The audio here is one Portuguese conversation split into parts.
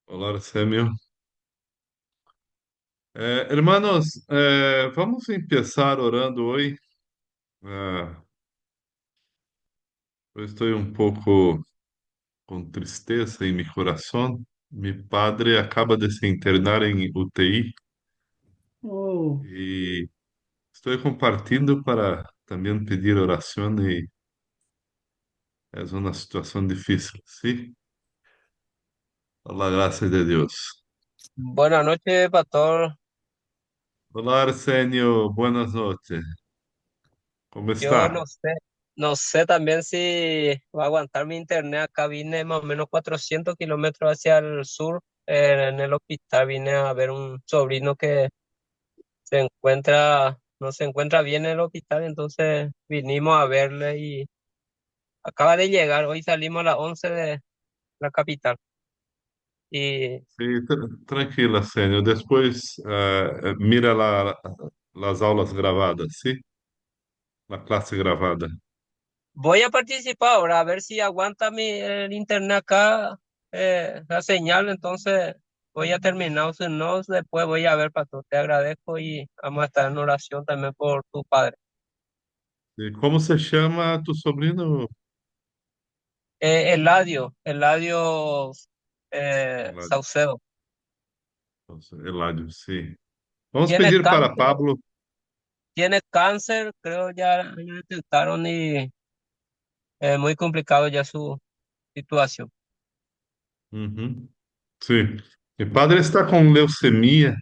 Olá, Arsenio. Hermanos, vamos empezar orando hoy. Ah, eu estou um pouco com tristeza em meu coração. Meu padre acaba de se internar em UTI Oh, e estou compartilhando para também pedir oração e é uma situação difícil, sim? Por la gracia de Deus. buenas noches, pastor. Olá, Arsenio. Buenas noches. Como Yo está? no sé también si va a aguantar mi internet. Acá vine más o menos 400 kilómetros hacia el sur, en el hospital. Vine a ver un sobrino que no se encuentra bien en el hospital, entonces vinimos a verle y acaba de llegar. Hoy salimos a las 11 de la capital. Y Sim, tranquila, Arsenio. Depois, mira lá as aulas gravadas, sim? La clase gravada. voy a participar ahora, a ver si aguanta el internet acá, la señal. Entonces voy a terminar, si no, después voy a ver, pastor. Te agradezco y vamos a estar en oración también por tu padre. E como se chama tu sobrinho? Eladio Eládio. Saucedo. Nossa, Eládio, sim. Vamos Tiene pedir para cáncer, Pablo. tiene cáncer, creo ya detectaron y es muy complicado ya su situación. Uhum. Sim. Meu padre está com leucemia,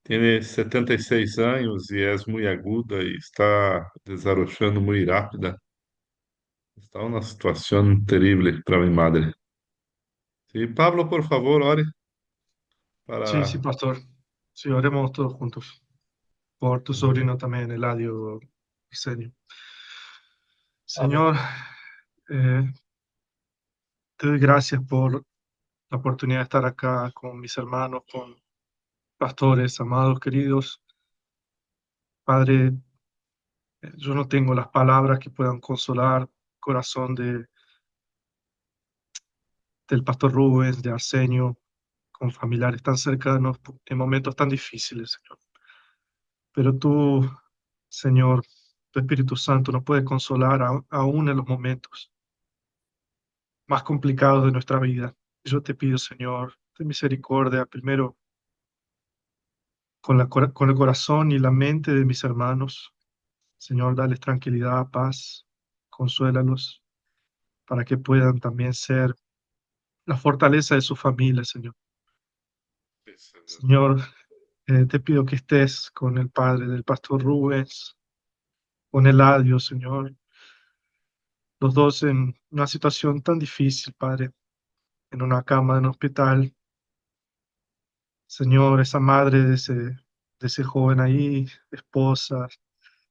tem 76 anos e é muito aguda e está desarrollando muito rápida. Está uma situação terrível para minha madre. Sim, Pablo, por favor, ore Sí, sí, para. pastor. Sí, oremos todos juntos. Por tu Uhum. sobrino también, Eladio Isenio. Amém. Señor, eh, te doy gracias por la oportunidad de estar acá con mis hermanos, con pastores, amados, queridos. Padre, yo no tengo las palabras que puedan consolar el corazón del pastor Rubens, de Arsenio, con familiares tan cercanos en momentos tan difíciles, Señor. Pero tú, Señor, tu Espíritu Santo nos puede consolar aún en los momentos más complicados de nuestra vida. Yo te pido, Señor, de misericordia, primero con el corazón y la mente de mis hermanos. Señor, dales tranquilidad, paz, consuélalos para que puedan también ser la fortaleza de su familia, Señor. Sim, Senhor. Señor, te pido que estés con el padre del pastor Rubens, con Eladio, Señor, los dos en una situación tan difícil, Padre, en una cama en un hospital. Señor, esa madre de ese joven ahí, esposa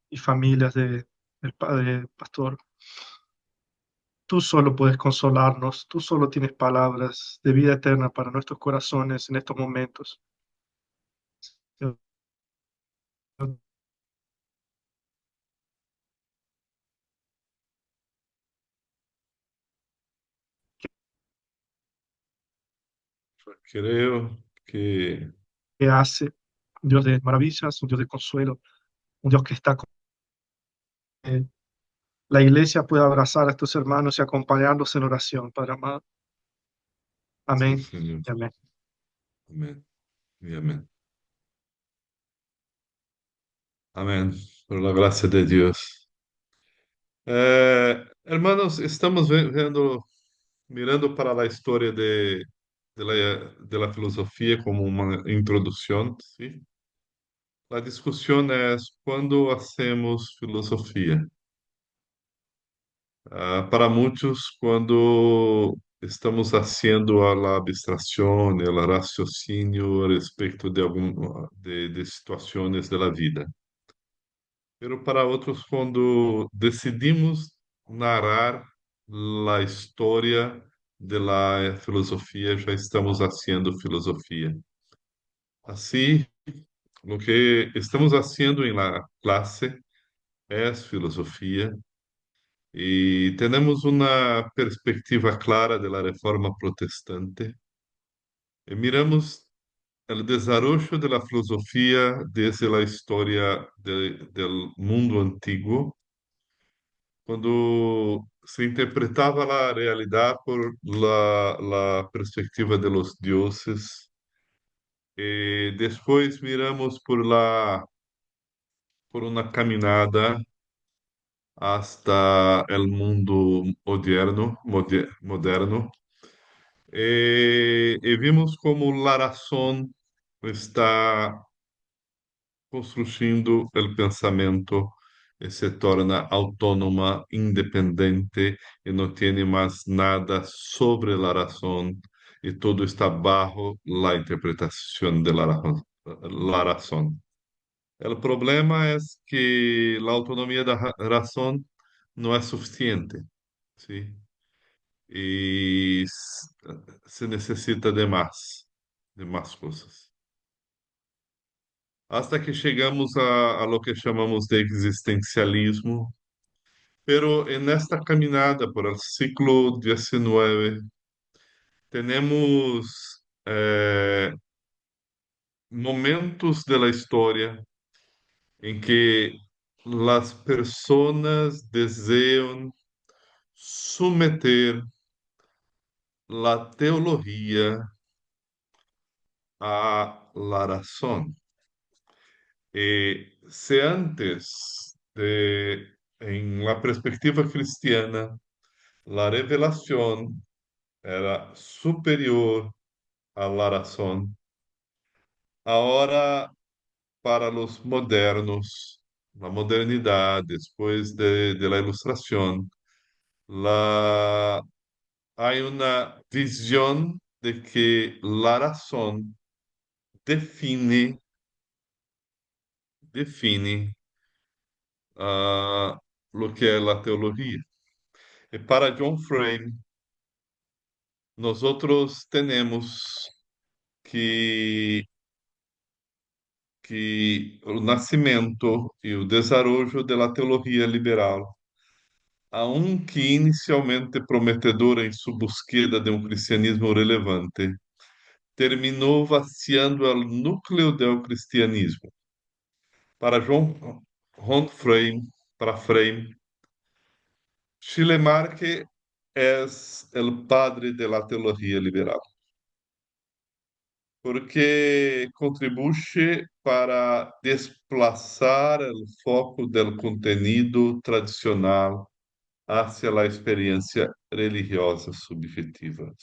y familias del padre pastor. Tú solo puedes consolarnos, tú solo tienes palabras de vida eterna para nuestros corazones en estos momentos. Señor, Creio que que hace un Dios de maravillas, un Dios de consuelo, un Dios que está con que la iglesia pueda abrazar a estos hermanos y acompañarlos en oración, Padre amado. sim, Amén Senhor. y amén. Amém. E amém. Amém. Por la gracia de Deus. Hermanos, estamos vendo, mirando para a história de la filosofia como uma introdução, ¿sí? A discussão é quando hacemos filosofia. Para muitos, quando estamos haciendo a la abstração, el raciocinio respecto de situações da vida. Pero para outros, quando decidimos narrar a história da filosofia, já estamos fazendo filosofia. Assim, o que estamos fazendo em la classe é filosofia e temos uma perspectiva clara da reforma protestante. Miramos o desarrollo de la filosofía desde la historia del mundo antiguo, quando se interpretava a realidade por la perspectiva de los dioses. E depois miramos por uma caminhada hasta el mundo moderno, e vimos como la razón está construindo o pensamento e se torna autônoma, independente e não tem mais nada sobre a razão e tudo está bajo la interpretação de la razón. O problema é que a autonomia da razão não é suficiente, ¿sí? E se necessita de mais coisas. Hasta que chegamos a lo que chamamos de existencialismo, pero en esta caminada por el siglo XIX tenemos momentos de la historia en que las personas desean someter la teología a la razón. Se antes en la perspectiva cristiana, la revelación era superior a la razón. Ahora, para los modernos, la modernidad, después de la ilustración, hay una visión de que la razón define, define lo que es la teología. Y para John Frame, nosotros tenemos que o nascimento e o desarrollo da teologia liberal, aunque inicialmente prometedora em sua búsqueda de um cristianismo relevante, terminou vaciando o núcleo do cristianismo. Para John Frame, para Frame, Schleiermacher é o padre da teologia liberal, porque contribui para desplaçar o foco do conteúdo tradicional hacia a experiência religiosa subjetiva.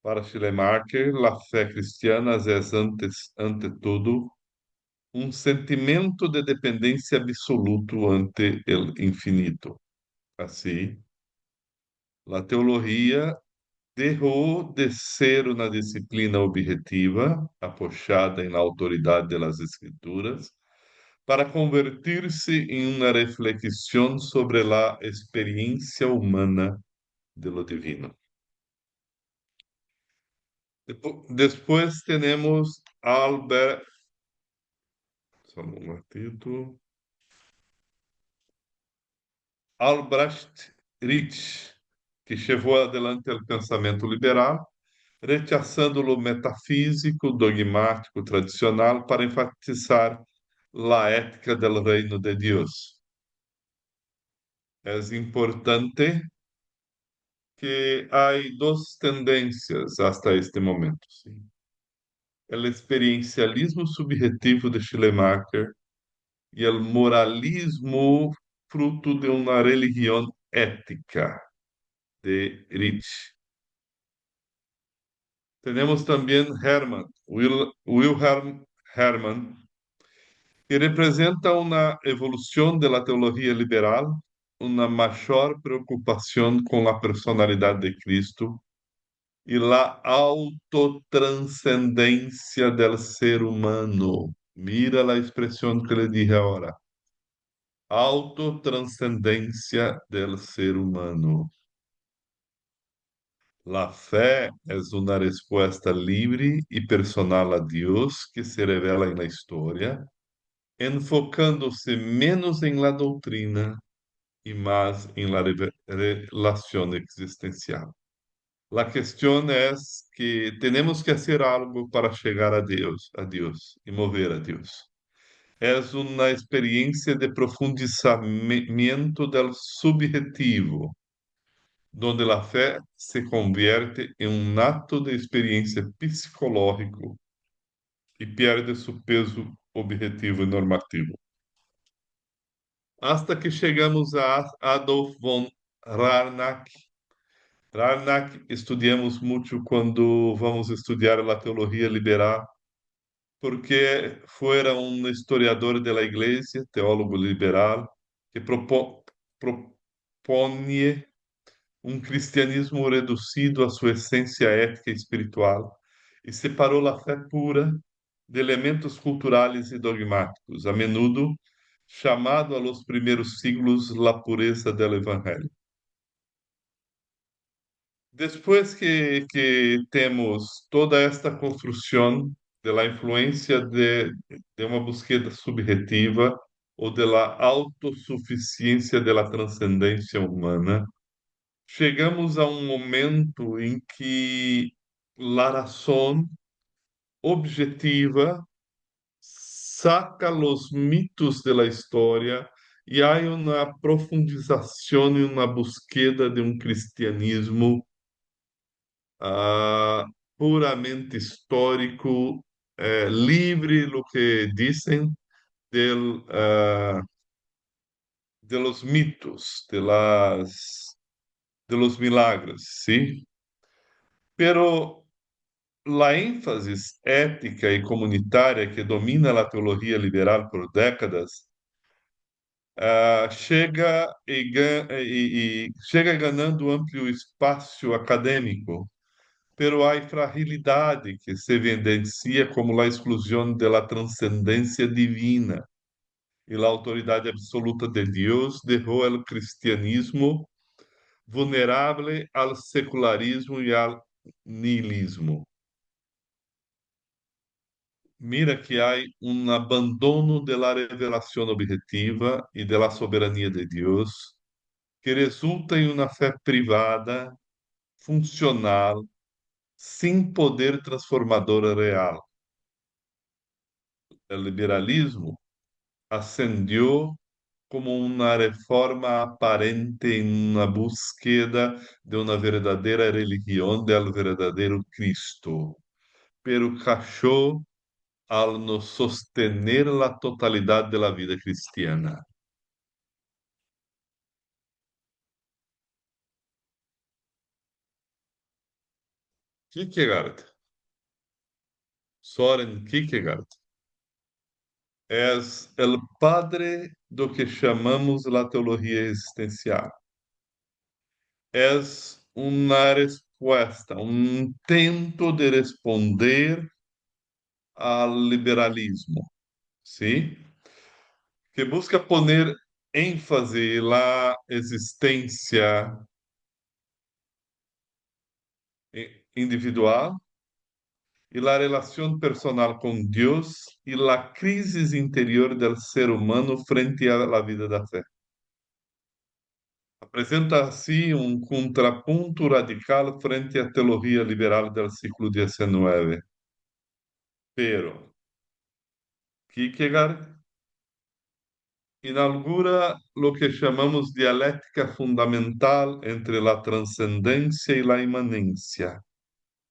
Para Schleiermacher, a fé cristiana é, ante tudo, um sentimento de dependência absoluto ante o infinito. Assim, a teologia deixou de ser uma disciplina objetiva, apoiada na autoridade das Escrituras, para convertir-se em uma reflexão sobre a experiência humana de lo divino. Depois temos só um momentito, Albrecht Rich, que levou adelante o pensamento liberal, rechaçando o metafísico, dogmático, tradicional, para enfatizar a ética do reino de Deus. É importante que há duas tendências hasta este momento. ¿Sí? O experiencialismo subjetivo de Schleiermacher e o moralismo fruto de uma religião ética de Rich. Temos também Wilhelm Hermann, que representa uma evolução da teologia liberal, uma maior preocupação com a personalidade de Cristo e a autotranscendência do ser humano. Mira a expressão que ele dije agora. Autotranscendência do ser humano. La fé é uma resposta livre e personal a Deus que se revela na história, enfocando-se menos em la doutrina e mais em la relação existencial. La cuestión es que tenemos que hacer algo para llegar a Dios y mover a Dios. Es una experiencia de profundizamiento del subjetivo, donde la fe se convierte en un acto de experiencia psicológico y pierde su peso objetivo y normativo. Hasta que chegamos a Adolf von Rarnack. Rarnack estudiamos muito quando vamos estudar a teologia liberal, porque fora um historiador da Igreja, teólogo liberal, que propõe um cristianismo reduzido à sua essência ética e espiritual e separou a fé pura de elementos culturais e dogmáticos, a menudo chamado a los primeiros siglos la pureza del evangelho. Depois que temos toda esta construção de la influência de uma búsqueda subjetiva ou de la autossuficiência de la transcendência humana, chegamos a um momento em que la razão objetiva saca los mitos de la história e há uma profundização e uma búsqueda de um cristianismo ah, puramente histórico, livre, lo que dicen de los mitos, de los milagres, ¿sí? Pero la énfasis ética e comunitária que domina a teologia liberal por décadas chega ganhando amplo espaço acadêmico, pero há fragilidade que se evidencia como a exclusão da transcendência divina e a autoridade absoluta de Deus deixou o cristianismo vulnerável ao secularismo e ao nihilismo. Mira que há um abandono da revelação objetiva e da soberania de Deus, que resulta em uma fé privada, funcional, sem poder transformador real. O liberalismo ascendió como uma reforma aparente em uma búsqueda de uma verdadeira religião del verdadeiro Cristo, pero cachou al no sostener la totalidad de la vida cristiana. Kierkegaard, Soren Kierkegaard, es el padre do que chamamos la teología existencial. Es una respuesta, un intento de responder al liberalismo, ¿sí? Que busca poner ênfase na existência individual e la relação personal com Deus e la crise interior del ser humano frente à la vida da fé. Apresenta assim um contraponto radical frente à teologia liberal del século XIX. Pero Kierkegaard inaugura lo que chamamos dialética fundamental entre la transcendência e la imanência.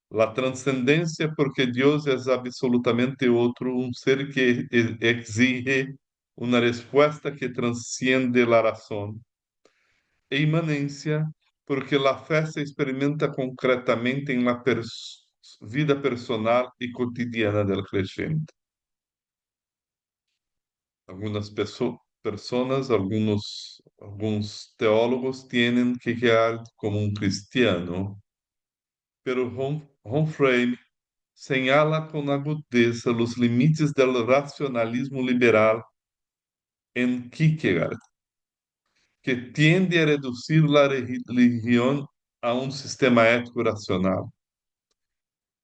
La transcendência porque Deus é absolutamente outro, um ser que exige uma resposta que transciende a razão. E imanência porque a fé se experimenta concretamente em la vida personal e cotidiana del creyente. Algumas pessoas, alguns teólogos têm Kierkegaard como um cristiano, pero Humphrey señala con agudeza os limites do racionalismo liberal em Kierkegaard, que tiende a reduzir a religião a um sistema ético racional.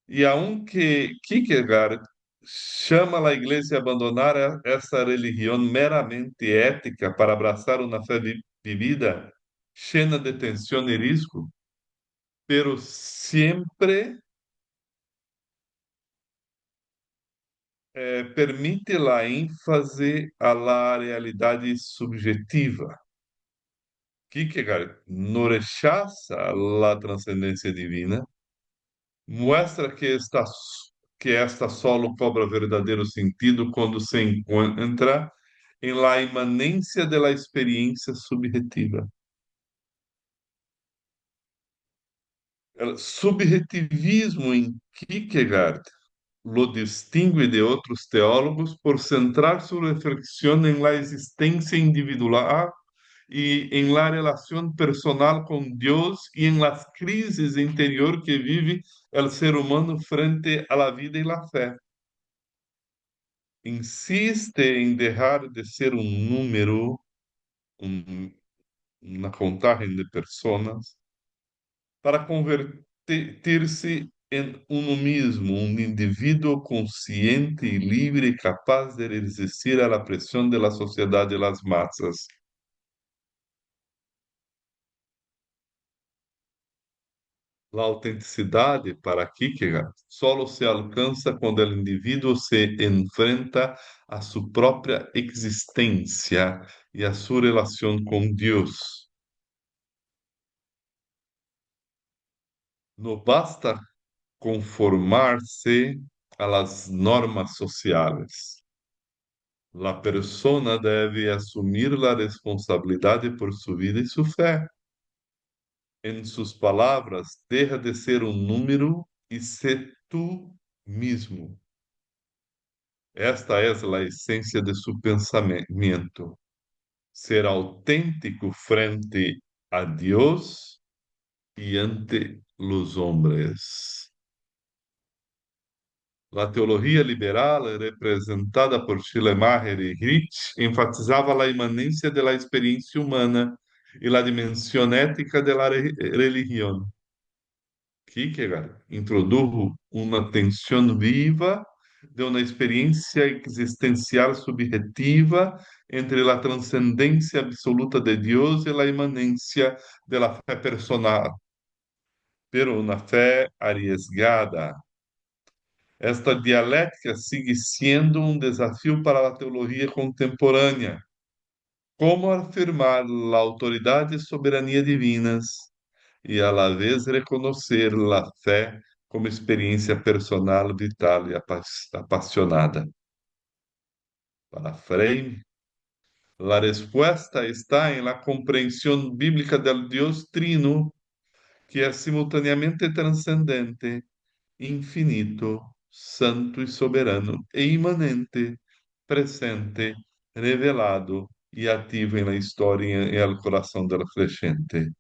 E aunque Kierkegaard chama a igreja a abandonar essa religião meramente ética para abraçar uma fé vivida, cheia de tensão e risco, pero siempre permite la ênfase a la realidade subjetiva. Kierkegaard no rechaza la trascendência divina, mostra que esta solo cobra verdadeiro sentido quando se encontra em la imanência de la experiência subjetiva. El subjetivismo em Kierkegaard lo distingue de outros teólogos por centrar sua reflexão em la existência individual e em la relação personal com Deus e em las crises interior que vive el ser humano frente a la vida e la fé. Insiste em deixar de ser um número, um, uma contagem de pessoas, para convertir-se em uno mesmo, um indivíduo consciente e livre, capaz de resistir à pressão da sociedade e das massas. A autenticidade, para Kierkegaard, solo se alcança quando o indivíduo se enfrenta a sua própria existência e a sua relação com Deus. Não basta conformar-se a las normas sociales. La persona debe assumir la responsabilidade por sua vida e sua fé. Em suas palavras, deja de ser um número e ser tu mesmo. Esta é a essência de seu pensamento. Ser autêntico frente a Deus e ante los hombres. A teologia liberal, representada por Schleiermacher e Ritsch, enfatizava a imanência da experiência humana e a dimensão ética da religião. Kierkegaard introdujo uma tensão viva de uma experiência existencial subjetiva entre a transcendência absoluta de Deus e a imanência da fé personal, pero uma fé arriesgada. Esta dialética sigue sendo um desafio para a teologia contemporânea. Como afirmar a autoridade e soberania divinas e, à la vez, reconhecer a fé como experiência personal, vital e apaixonada? Para Frei, a resposta está em la compreensão bíblica del Deus Trino, que é simultaneamente transcendente, infinito, santo e soberano, e imanente, presente, revelado e ativo na história e no coração do crente.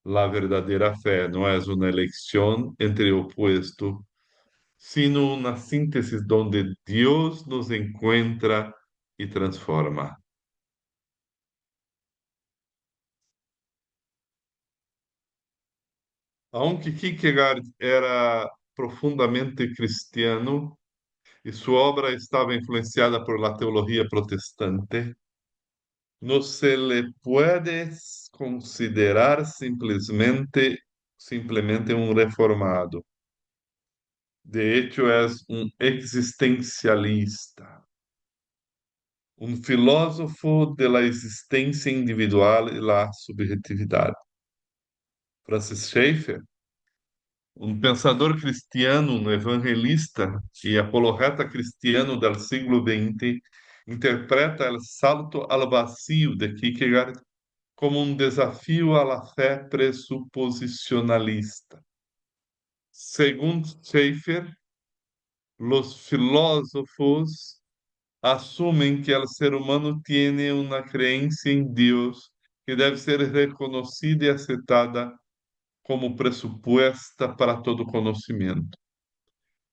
La verdadeira fé não é uma eleição entre opuestos, sino uma síntese onde Deus nos encontra e transforma. Aunque Kierkegaard era profundamente cristiano e sua obra estava influenciada por la teologia protestante, no se le puede considerar simplesmente um reformado. De hecho, es um existencialista, um filósofo de la existência individual e la subjetividade. Francis Schaeffer, um pensador cristiano, um evangelista e apologeta cristiano do século XX, interpreta o salto ao vacío de Kierkegaard como um desafio à fé pressuposicionalista. Segundo Schaeffer, os filósofos assumem que o ser humano tem uma crença em Deus que deve ser reconhecida e aceitada como pressuposta para todo conhecimento.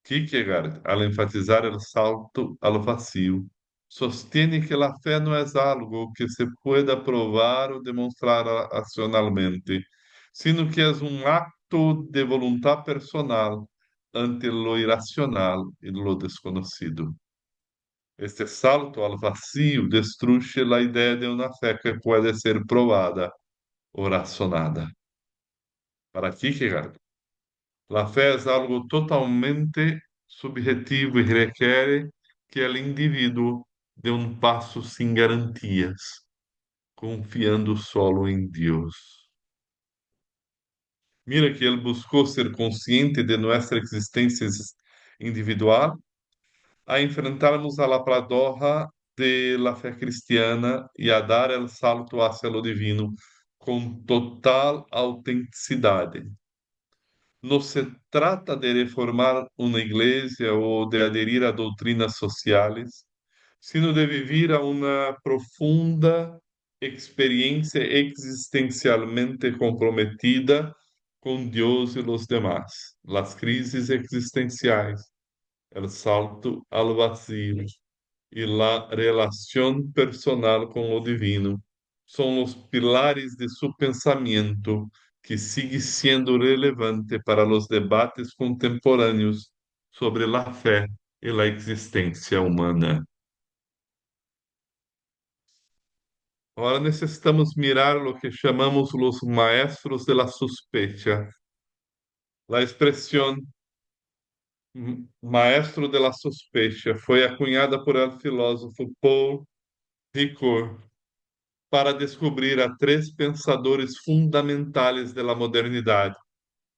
Kierkegaard, al enfatizar el salto al vacío, sostiene que la fe no es algo que se pueda probar o demostrar racionalmente, sino que es un acto de voluntad personal ante lo irracional y lo desconocido. Este salto al vacío destruye la idea de una fe que puede ser probada o razonada. Para Kierkegaard, La fé es algo totalmente subjetivo y requiere que el individuo dê um passo sem garantias, confiando solo em Deus. Mira que ele buscou ser consciente de nossa existência individual a enfrentarmos a la paradoja de la fé cristiana e a dar el salto hacia lo divino com total autenticidade. No se trata de reformar uma igreja ou de aderir a doutrinas sociais, sino de vivir a uma profunda experiência existencialmente comprometida com Deus e os demás. Las crises existenciais, el salto al vacío e la relação personal com o divino são os pilares de seu pensamento que sigue sendo relevante para os debates contemporâneos sobre a fé e a existência humana. Agora necessitamos mirar o que chamamos os maestros de la sospecha. A expressão maestro de la sospecha foi acunhada por el filósofo Paul Ricoeur para descobrir a três pensadores fundamentais da modernidade,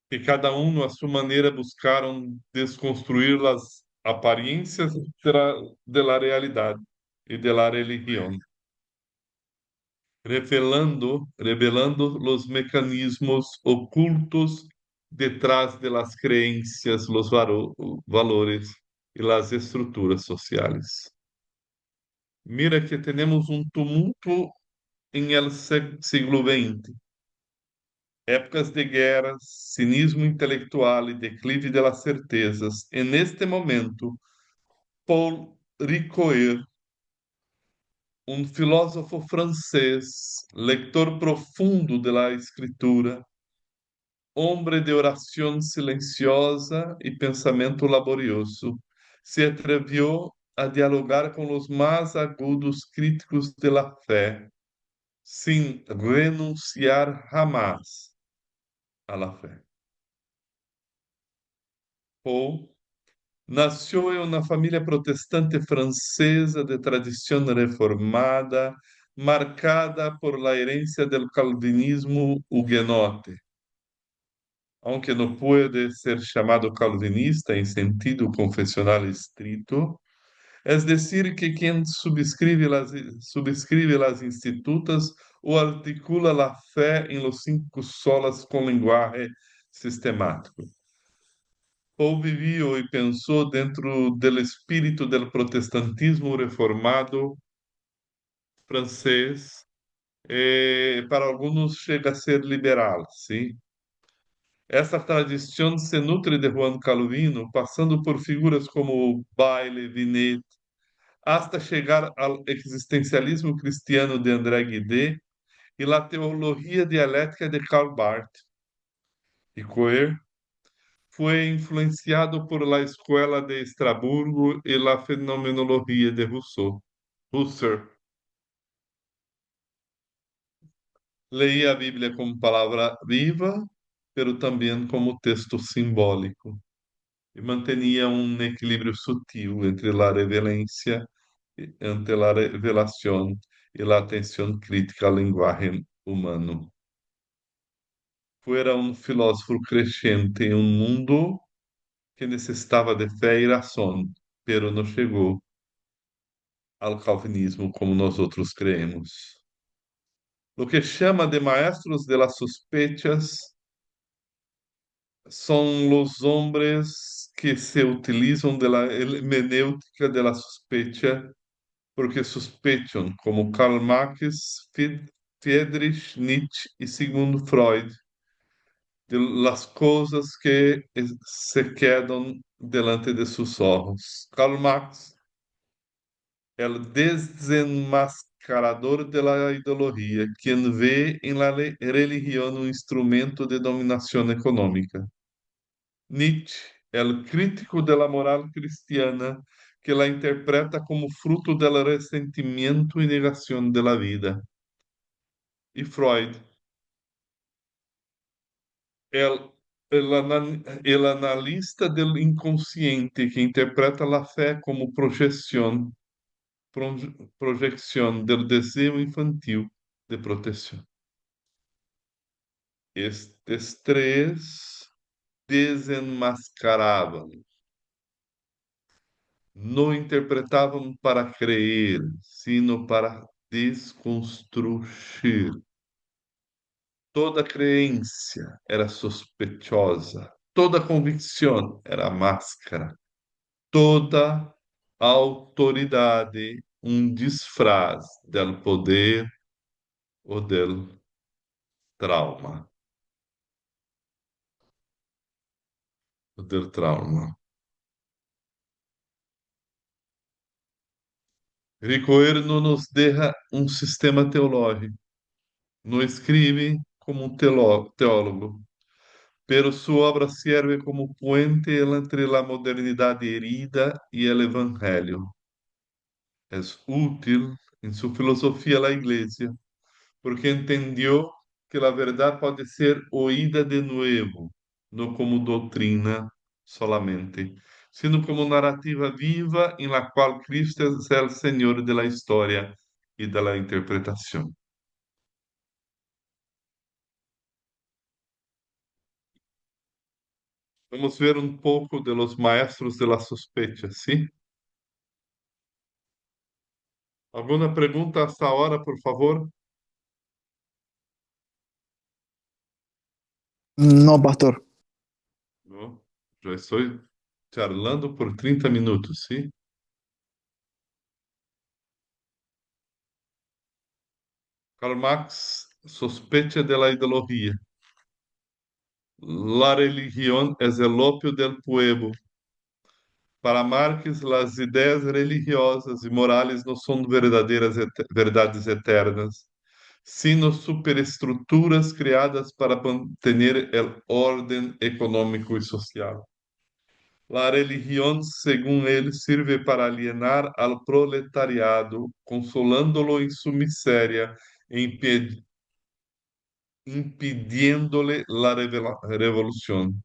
que cada um, à sua maneira, buscaram desconstruir as aparências da realidade e da religião, revelando os mecanismos ocultos detrás de las creencias, los valores e las estruturas sociais. Mira que temos um tumulto em el siglo XX, épocas de guerra, cinismo intelectual e declive de las certezas. E neste momento, Paul Ricoeur, um filósofo francês, leitor profundo de la escritura, hombre de oração silenciosa e pensamento laborioso, se atreviu a dialogar com os mais agudos críticos de la fé, sem renunciar jamais à la fé. Paul nasceu em uma família protestante francesa de tradição reformada, marcada por la herencia del calvinismo huguenote. Aunque não pode ser chamado calvinista em sentido confessional estrito, es decir, que quien subscribe las institutas o articula la fe en los cinco solas con lenguaje sistemático. Paul vivió e pensou dentro do espírito do protestantismo reformado francês, para alguns chega a ser liberal, sim. Essa tradição se nutre de Juan Calvino, passando por figuras como Bayle, Vinet, hasta chegar ao existencialismo cristiano de André Guide e a teologia dialética de Karl Barth. E Coeur foi influenciado por la Escuela de Estrasburgo e la Fenomenologia de Rousseau. Husserl leía a Bíblia como palavra viva, pero também como texto simbólico, e mantinha um equilíbrio sutil entre a reverência ante a revelação e a atenção crítica ao linguagem humano. Fuera um filósofo crescente em um mundo que necessitava de fé e razão, pero não chegou ao calvinismo como nós outros creemos. O que chama de maestros de las sospechas são os homens que se utilizam de la hermenêutica de la sospecha porque sospecham, como Karl Marx, Friedrich Nietzsche e Sigmund Freud, de las coisas que se quedam delante de seus olhos. Karl Marx, el desenmascarador de la ideologia, quien vê em la religião um instrumento de dominação econômica. Nietzsche, el crítico de la moral cristiana, que la interpreta como fruto del resentimiento y negación de la vida. Y Freud, el el analista del inconsciente que interpreta la fe como projeção do desejo infantil de proteção. Estes três desenmascaravam, não interpretavam para crer, sino para desconstruir. Toda crença era sospechosa, toda convicção era máscara, toda autoridade um disfraz del poder ou del trauma, ou del trauma. Ricoeur não nos deixa um sistema teológico, não escreve como um teólogo, pero sua obra serve como puente entre a modernidade herida e o evangelho. É útil em sua filosofia à igreja, porque entendeu que a verdade pode ser oída de novo, não como doutrina solamente, sino como narrativa viva em la qual Cristo é o Senhor da história e da interpretação. Vamos ver um pouco de los maestros de la sospecha, ¿sí? ¿Alguna pergunta hasta ahora, por favor? No, pastor. No, já estou charlando por 30 minutos, ¿sí? Karl Marx sospecha de la ideología. La religión es el opio del pueblo. Para Marx, las ideas religiosas y morales no son verdadeiras verdades eternas, sino superestructuras criadas para mantener el orden económico y social. La religión, según él, sirve para alienar al proletariado, consolándolo en su miseria e impidiéndole la revolución.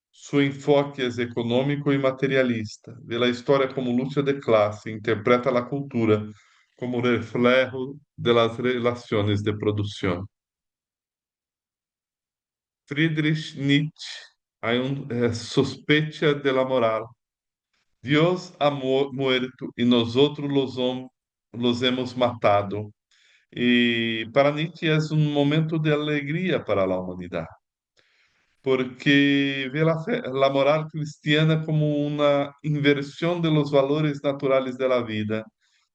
Su enfoque es econômico e materialista. Vê a história como luta de classe, interpreta a cultura como reflejo de las relações de produção. Friedrich Nietzsche sospecha de la moral. Deus ha muerto e nosotros los hemos matado. E para Nietzsche é um momento de alegria para a humanidade, porque vê a moral cristiana como uma inversão de los valores naturales de la vida,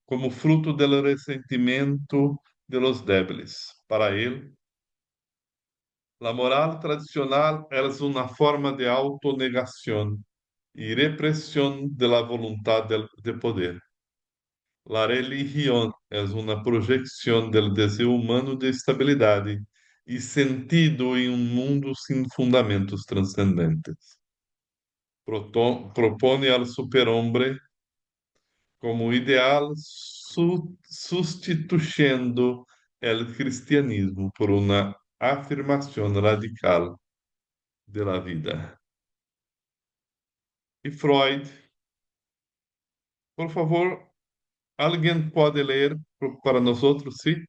como fruto del ressentimento de los débiles. Para ele, la moral tradicional é uma forma de autonegação e repressão de la voluntad de poder. La religión es una proyección del deseo humano de estabilidad y sentido en un mundo sin fundamentos trascendentes. Propone al superhombre como ideal, sustituyendo el cristianismo por una afirmación radical de la vida. E Freud, por favor, alguém pode ler para nós outros, sim?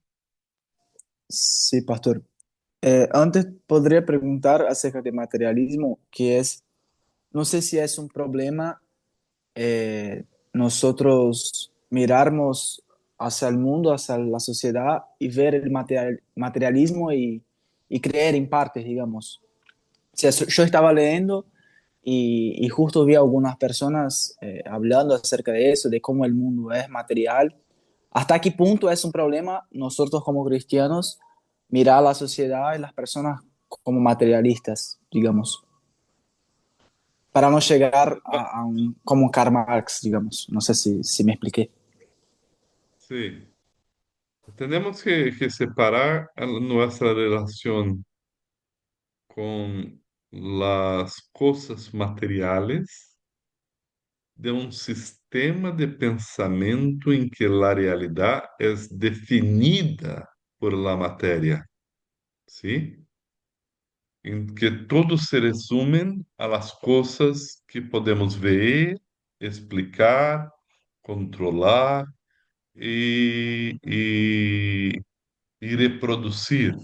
Sí, pastor. Antes podría preguntar acerca de materialismo, que es, no sé si es un problema nosotros mirarnos hacia el mundo, hacia la sociedad y ver el materialismo y creer en partes, digamos. O sea, yo estaba leyendo y justo vi a algunas personas hablando acerca de eso, de cómo el mundo es material. ¿Hasta qué punto es un problema nosotros como cristianos mirar a la sociedad y las personas como materialistas, digamos, para no llegar a un, como Karl Marx, digamos? No sé si me expliqué. Sim. Tenemos que separar nuestra relación con las cosas materiales de un sistema de pensamiento en que la realidad es definida por la materia, ¿sí? em que todos se resumem a las coisas que podemos ver, explicar, controlar e reproduzir,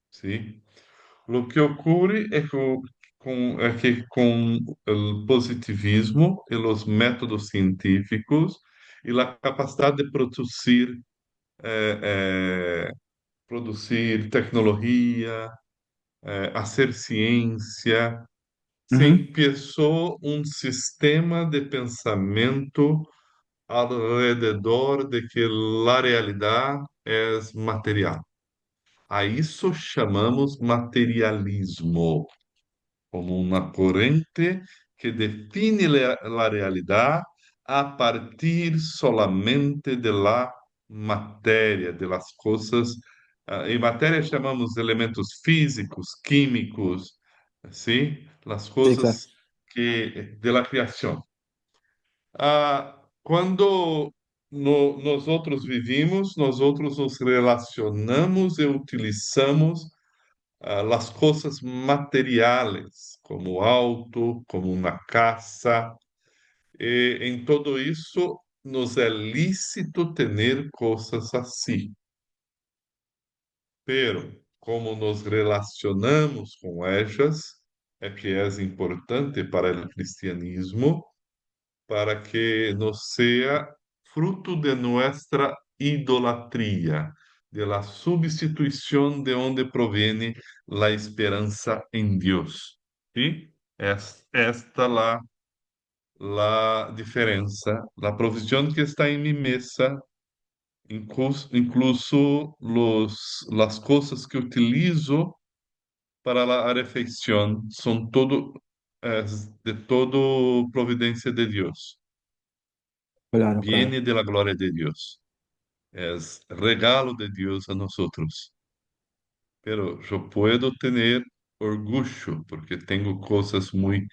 ¿sí? Lo que ocorre é que com o positivismo e os métodos científicos e a capacidade de produzir tecnologia, fazer ciência, se Ujú. começou um sistema de pensamento alrededor de que a realidade é material. A isso chamamos materialismo, como uma corrente que define a realidade a partir solamente de la matéria, de las coisas. Em matéria chamamos elementos físicos, químicos, sim, as Sí, claro. coisas que de la criação. Quando nós outros vivimos, nós outros nos relacionamos e utilizamos as coisas materiais, como o auto, como uma casa, e em todo isso nos é lícito ter coisas assim. Pero, como nos relacionamos com elas, é que é importante para o cristianismo, para que não seja fruto de nossa idolatria, de la substituição de onde proviene la esperança em Deus. E esta la diferença, la provisión que está em mi mesa, incluso las cosas que utilizo para a refeição, são todo de todo providência de Deus. Claro, claro. Viene de la gloria de Dios. Es regalo de Dios a nosotros. Pero yo puedo tener orgullo porque tengo cosas muy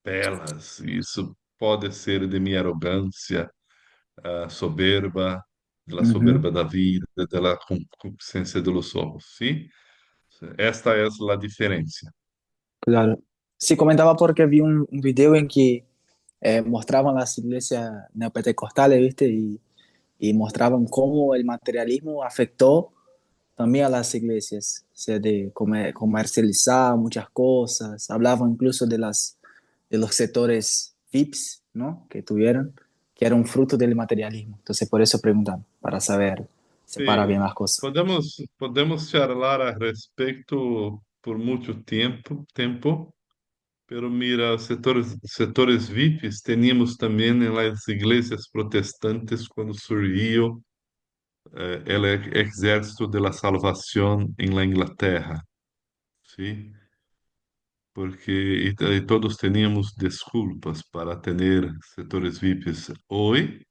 belas. Y eso puede ser de mi arrogancia, soberba, de la Ujú. soberba da vida, de la concupiscencia de los ojos, ¿sí? Esta es la diferencia. Claro. Sí, comentaba porque vi un video en que mostraban las iglesias neopentecostales, ¿viste? Y mostraban cómo el materialismo afectó también a las iglesias, o sea, de comercializar muchas cosas, hablaban incluso de los sectores VIPs, ¿no? Que tuvieron, que era un fruto del materialismo. Entonces, por eso preguntan, para saber separar bien Sí, las cosas. podemos charlar a respeito por muito tempo. Pero mira, setores VIPs teníamos também nas igrejas protestantes quando surgiu o Exército de la Salvación em la Inglaterra, ¿sí? Porque e todos teníamos desculpas para ter setores VIPs hoje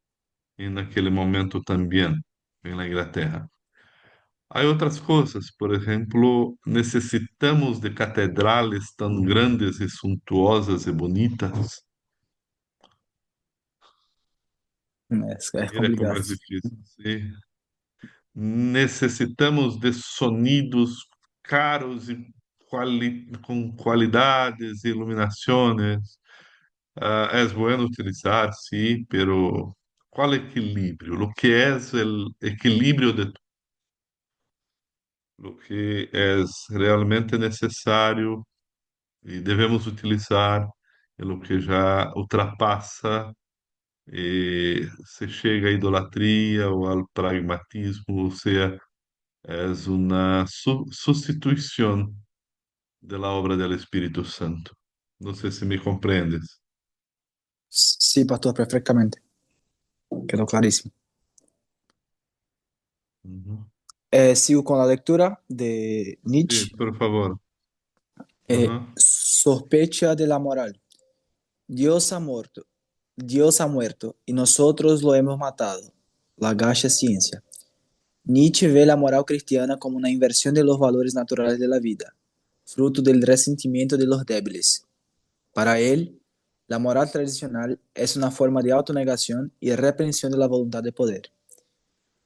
e naquele momento também em la Inglaterra. Há outras coisas, por exemplo, necessitamos de catedrais tão grandes e suntuosas e bonitas. Es Mira como complicado. é difícil. Sim. Necessitamos de sonidos caros e com qualidades e iluminações. É bueno utilizar, sim, pero qual equilíbrio? O que é o equilíbrio de lo que é realmente necessário e devemos utilizar e o que já ultrapassa e se chega à idolatria ou ao pragmatismo, ou seja, es una sustitución de la obra del Espíritu Santo. No sé si me comprendes. Sí, pastor, perfectamente. Quedó clarísimo. Ujú. Sigo con la lectura de Sí, Nietzsche. por favor. Ajá. Sospecha de la moral. Dios ha muerto. Dios ha muerto y nosotros lo hemos matado. La gacha ciencia. Nietzsche ve la moral cristiana como una inversión de los valores naturales de la vida, fruto del resentimiento de los débiles. Para él, la moral tradicional es una forma de autonegación y reprensión de la voluntad de poder.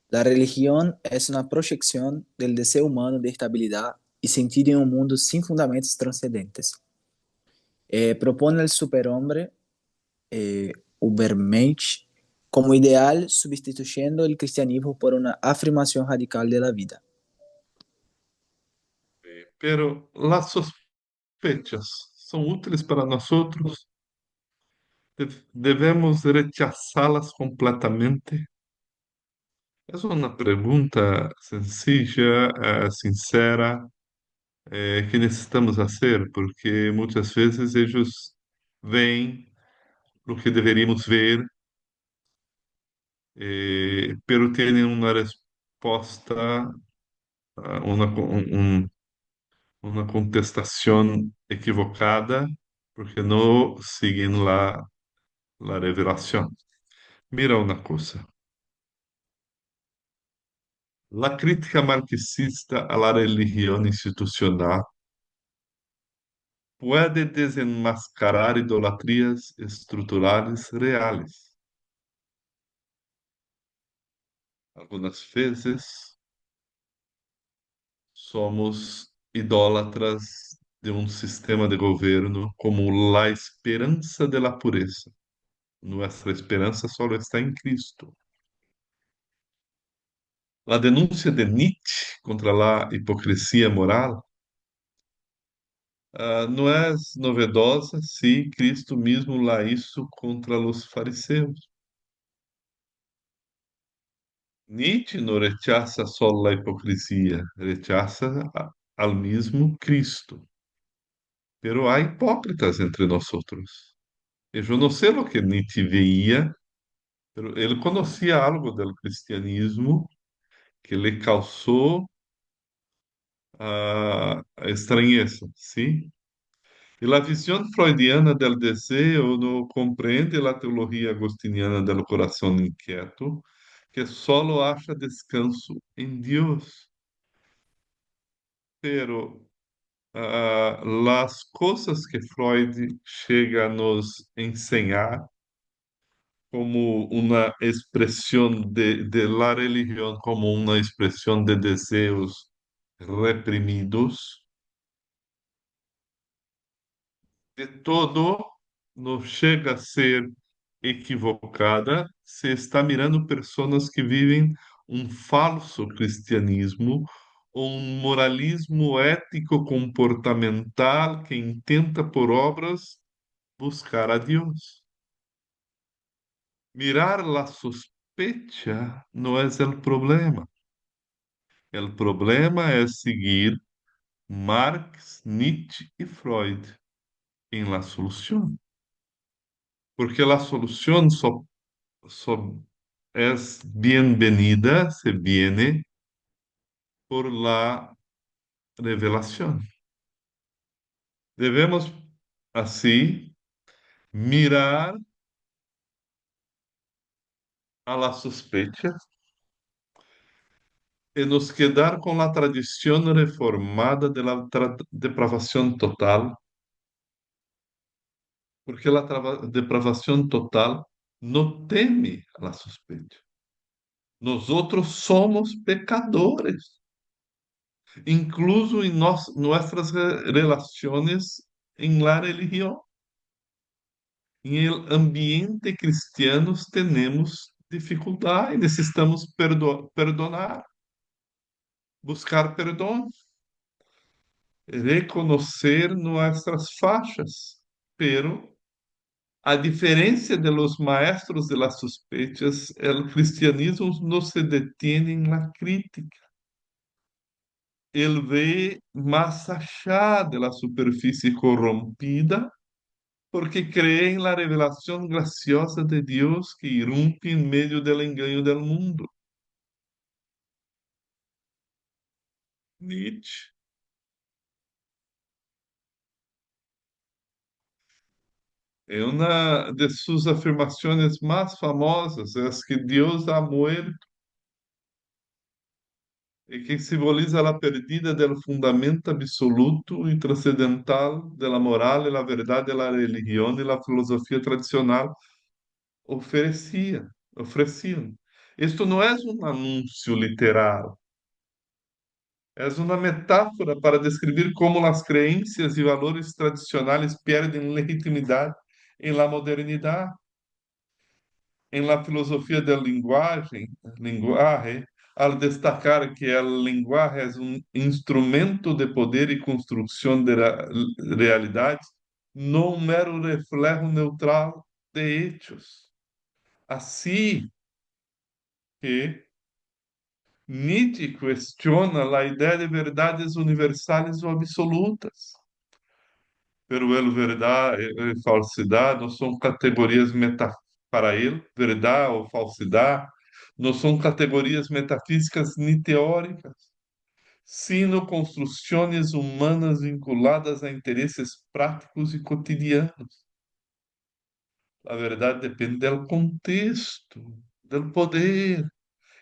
La religión es una proyección del deseo humano de estabilidad, y sentir en un mundo sin fundamentos trascendentes. Propone el superhombre, Ubermensch, como ideal, sustituyendo el cristianismo por una afirmación radical de la vida. Pero las sospechas son útiles para nosotros. Debemos rechazarlas completamente. Es una pregunta sencilla, sincera, que necesitamos hacer, porque muchas veces ellos ven lo que deveríamos ver, pero tienen una respuesta, una contestación equivocada, porque no siguen la revelación. Mira una cosa. La crítica marxista a la religión institucional puede desenmascarar idolatrías estruturales reales. Algunas veces somos idólatras de un sistema de gobierno como la esperanza de la pureza. Nuestra esperanza solo está en Cristo. La denuncia de Nietzsche contra la hipocresía moral não é novedosa se Cristo mesmo lá hizo contra os fariseus. Nietzsche não rechaza só a hipocrisia, rechaza al mismo Cristo. Pero há hipócritas entre nós outros. Eu não sei o que Nietzsche veía, pero ele conhecia algo do cristianismo que lhe causou a estranheza, sim? E a visão freudiana do desejo não compreende a teologia agostiniana do coração inquieto, que solo acha descanso em Deus. Pero as coisas que Freud chega a nos ensinar como uma expressão de la religião, como uma expressão de desejos reprimidos, de todo não chega a ser equivocada se está mirando pessoas que vivem um falso cristianismo ou um moralismo ético comportamental que intenta por obras buscar a Deus. Mirar la sospecha não é o problema. O problema é seguir Marx, Nietzsche e Freud em la solução. Porque a solução só es bienvenida, se viene por la revelación. Debemos así mirar a la sospecha y nos quedar con la tradición reformada de la depravación total, porque la depravación total no teme a la sospecha. Nosotros somos pecadores, incluso en nuestras relaciones en la religión. Em el ambiente cristiano temos dificuldade, necessitamos perdonar, buscar perdão, reconhecer nossas faixas. Pero, a diferença de los maestros de las sospechas, el cristianismo não se detiene en la crítica. Ele vê mais allá de la superfície corrompida porque cree en la revelación graciosa de Dios que irrumpe en medio del engaño del mundo. Nietzsche. Una de sus afirmaciones más famosas es que Dios ha muerto y que simboliza la pérdida del fundamento absoluto y trascendental de la moral y la verdad de la religión y la filosofía tradicional ofrecían. Esto no es un anuncio literal, Es una metáfora para describir cómo las creencias y valores tradicionales pierden legitimidad en la modernidad. En la filosofía del lenguaje, al destacar que el lenguaje es un instrumento de poder y construcción de realidad, no un mero reflejo neutral de hechos. Así que Nietzsche cuestiona la idea de verdades universales o absolutas. Pero el verdad e falsidade não são categorias para ele, verdade ou falsidade não são categorias metafísicas nem teóricas, sino construções humanas vinculadas a interesses práticos e cotidianos. A verdade depende do contexto, do poder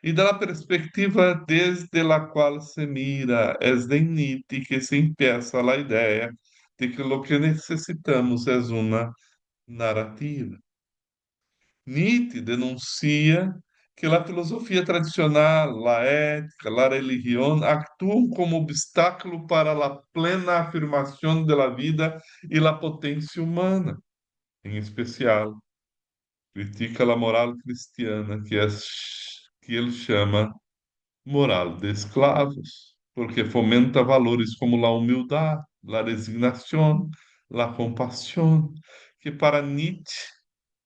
e da perspectiva desde a qual se mira. É de Nietzsche que se empieza a ideia de que o que necessitamos é uma narrativa. Nietzsche denuncia que a filosofia tradicional, a ética, a religião atuam como obstáculo para a plena afirmação da vida e da potência humana. Em especial, critica a moral cristiana, que ele chama moral de esclavos, porque fomenta valores como a humildade, a resignação, a compaixão, que para Nietzsche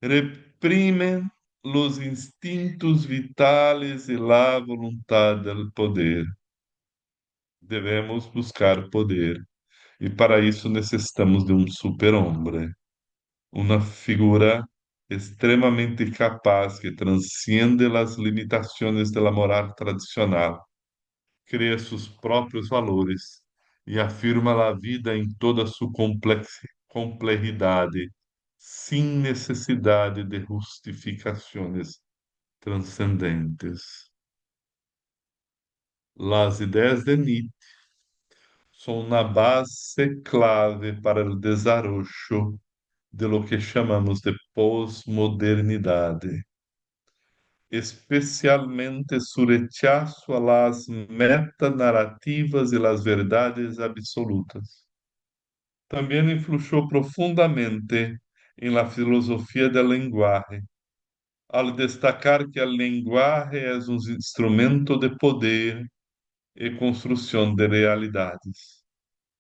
reprimen os instintos vitales e a vontade del poder. Devemos buscar poder, e para isso necessitamos de um super-homem, uma figura extremamente capaz que transciende as limitações da moral tradicional, cria seus próprios valores e afirma a vida em toda sua complexidade, sem necessidade de justificações transcendentes. As ideias de Nietzsche são na base clave para o desarrollo de lo que chamamos de pós-modernidade, especialmente su rechazo a las metanarrativas e las verdades absolutas. Também influiu profundamente em la filosofia del lenguaje, al destacar que el lenguaje es un instrumento de poder e construção de realidades,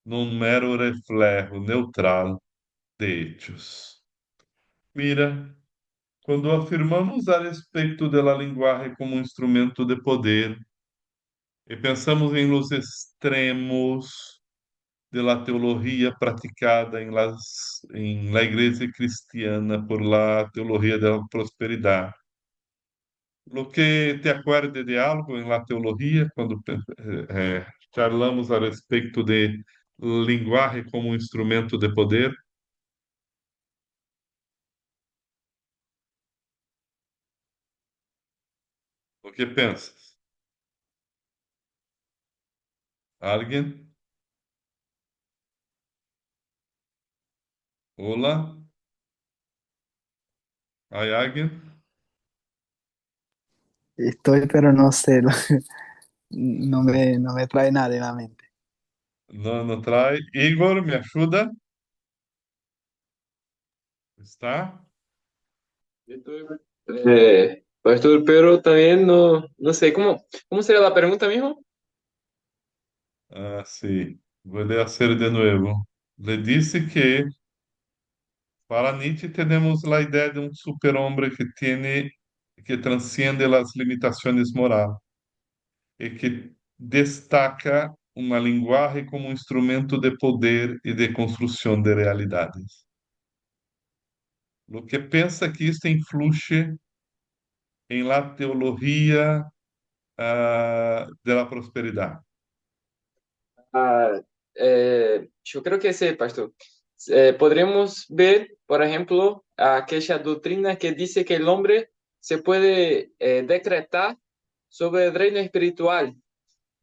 não mero reflejo neutral de hechos. Mira, quando afirmamos a respeito da linguagem como um instrumento de poder e pensamos em los extremos de la teología praticada en la iglesia cristiana por la teología de la prosperidad. Lo que te acuerde de algo en la teología quando charlamos a respeito de linguagem como um instrumento de poder? O que pensas? Alguém? Olá? Hay alguém? Estoy, pero no sé, no me trae nada en la mente. Não, não trai. Igor, me ajuda? Está? Estoy, Pastor, pero también no sé, ¿cómo sería la pregunta mismo? Ah, sim. Vou fazer de novo. Le disse que para Nietzsche temos a ideia de um super-homem que transcende as limitações morais e que destaca uma linguagem como um instrumento de poder e de construção de realidades. O que pensa que isto influi em la teologia de la prosperidade. Ah, yo creo que sí, Pastor. Podríamos ver, por ejemplo, aquella doctrina que dice que el hombre se puede decretar sobre el reino espiritual. Sim,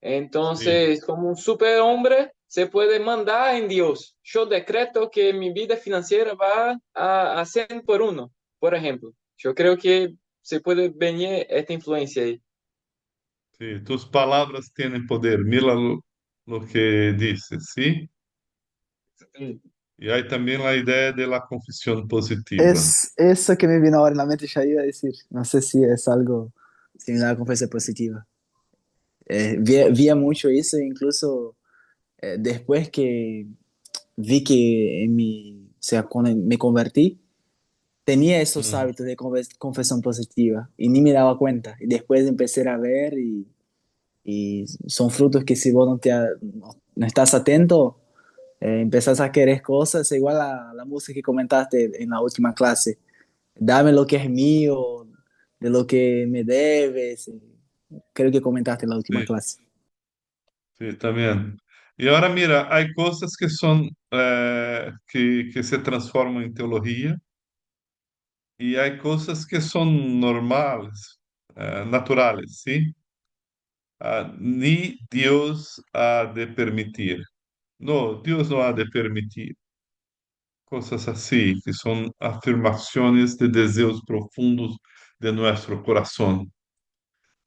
Entonces, como un superhombre, se puede mandar en Dios. Yo decreto que mi vida financiera va a 100 por uno, por ejemplo. Yo creo que se puede venir esta influencia ahí. sim. Tus palavras têm poder. Mira lo que dice, ¿sí? Y hay también la idea de la confesión positiva. Es eso que me vino ahora en la mente, ya iba a decir. No sé si es algo similar a conferencia positiva. Vi mucho eso, incluso después que vi que o sea, cuando me convertí, tenía esos Mm, hábitos de confesión positiva y ni me daba cuenta. Y después empecé a ver y son frutos que si vos no estás atento, empezás a querer cosas, igual a la música que comentaste en la última clase. Dame lo que es mío, de lo que me debes. Creo que comentaste en la última sí, clase. sí, también. Y ahora mira, hay cosas que son, que se transforman en teología y hay cosas que son normales, naturales, ¿sí? Ni Dios ha de permitir. No, Dios no ha de permitir cosas así, que son afirmaciones de deseos profundos de nuestro corazón.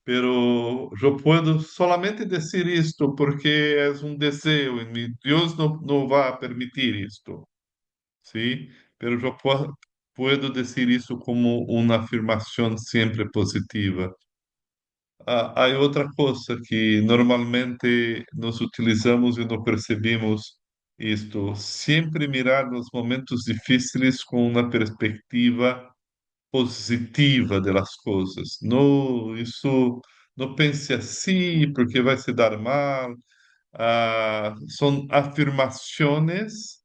Pero yo puedo solamente decir esto porque es un deseo en mí. Dios no va a permitir esto, ¿sí? Pero yo puedo decir eso como una afirmación siempre positiva. Hay otra cosa que normalmente nos utilizamos y no percibimos esto. Siempre mirar los momentos difíciles con una perspectiva positiva de las cosas. No, isso no pense assim porque vai se dar mal. Son afirmaciones,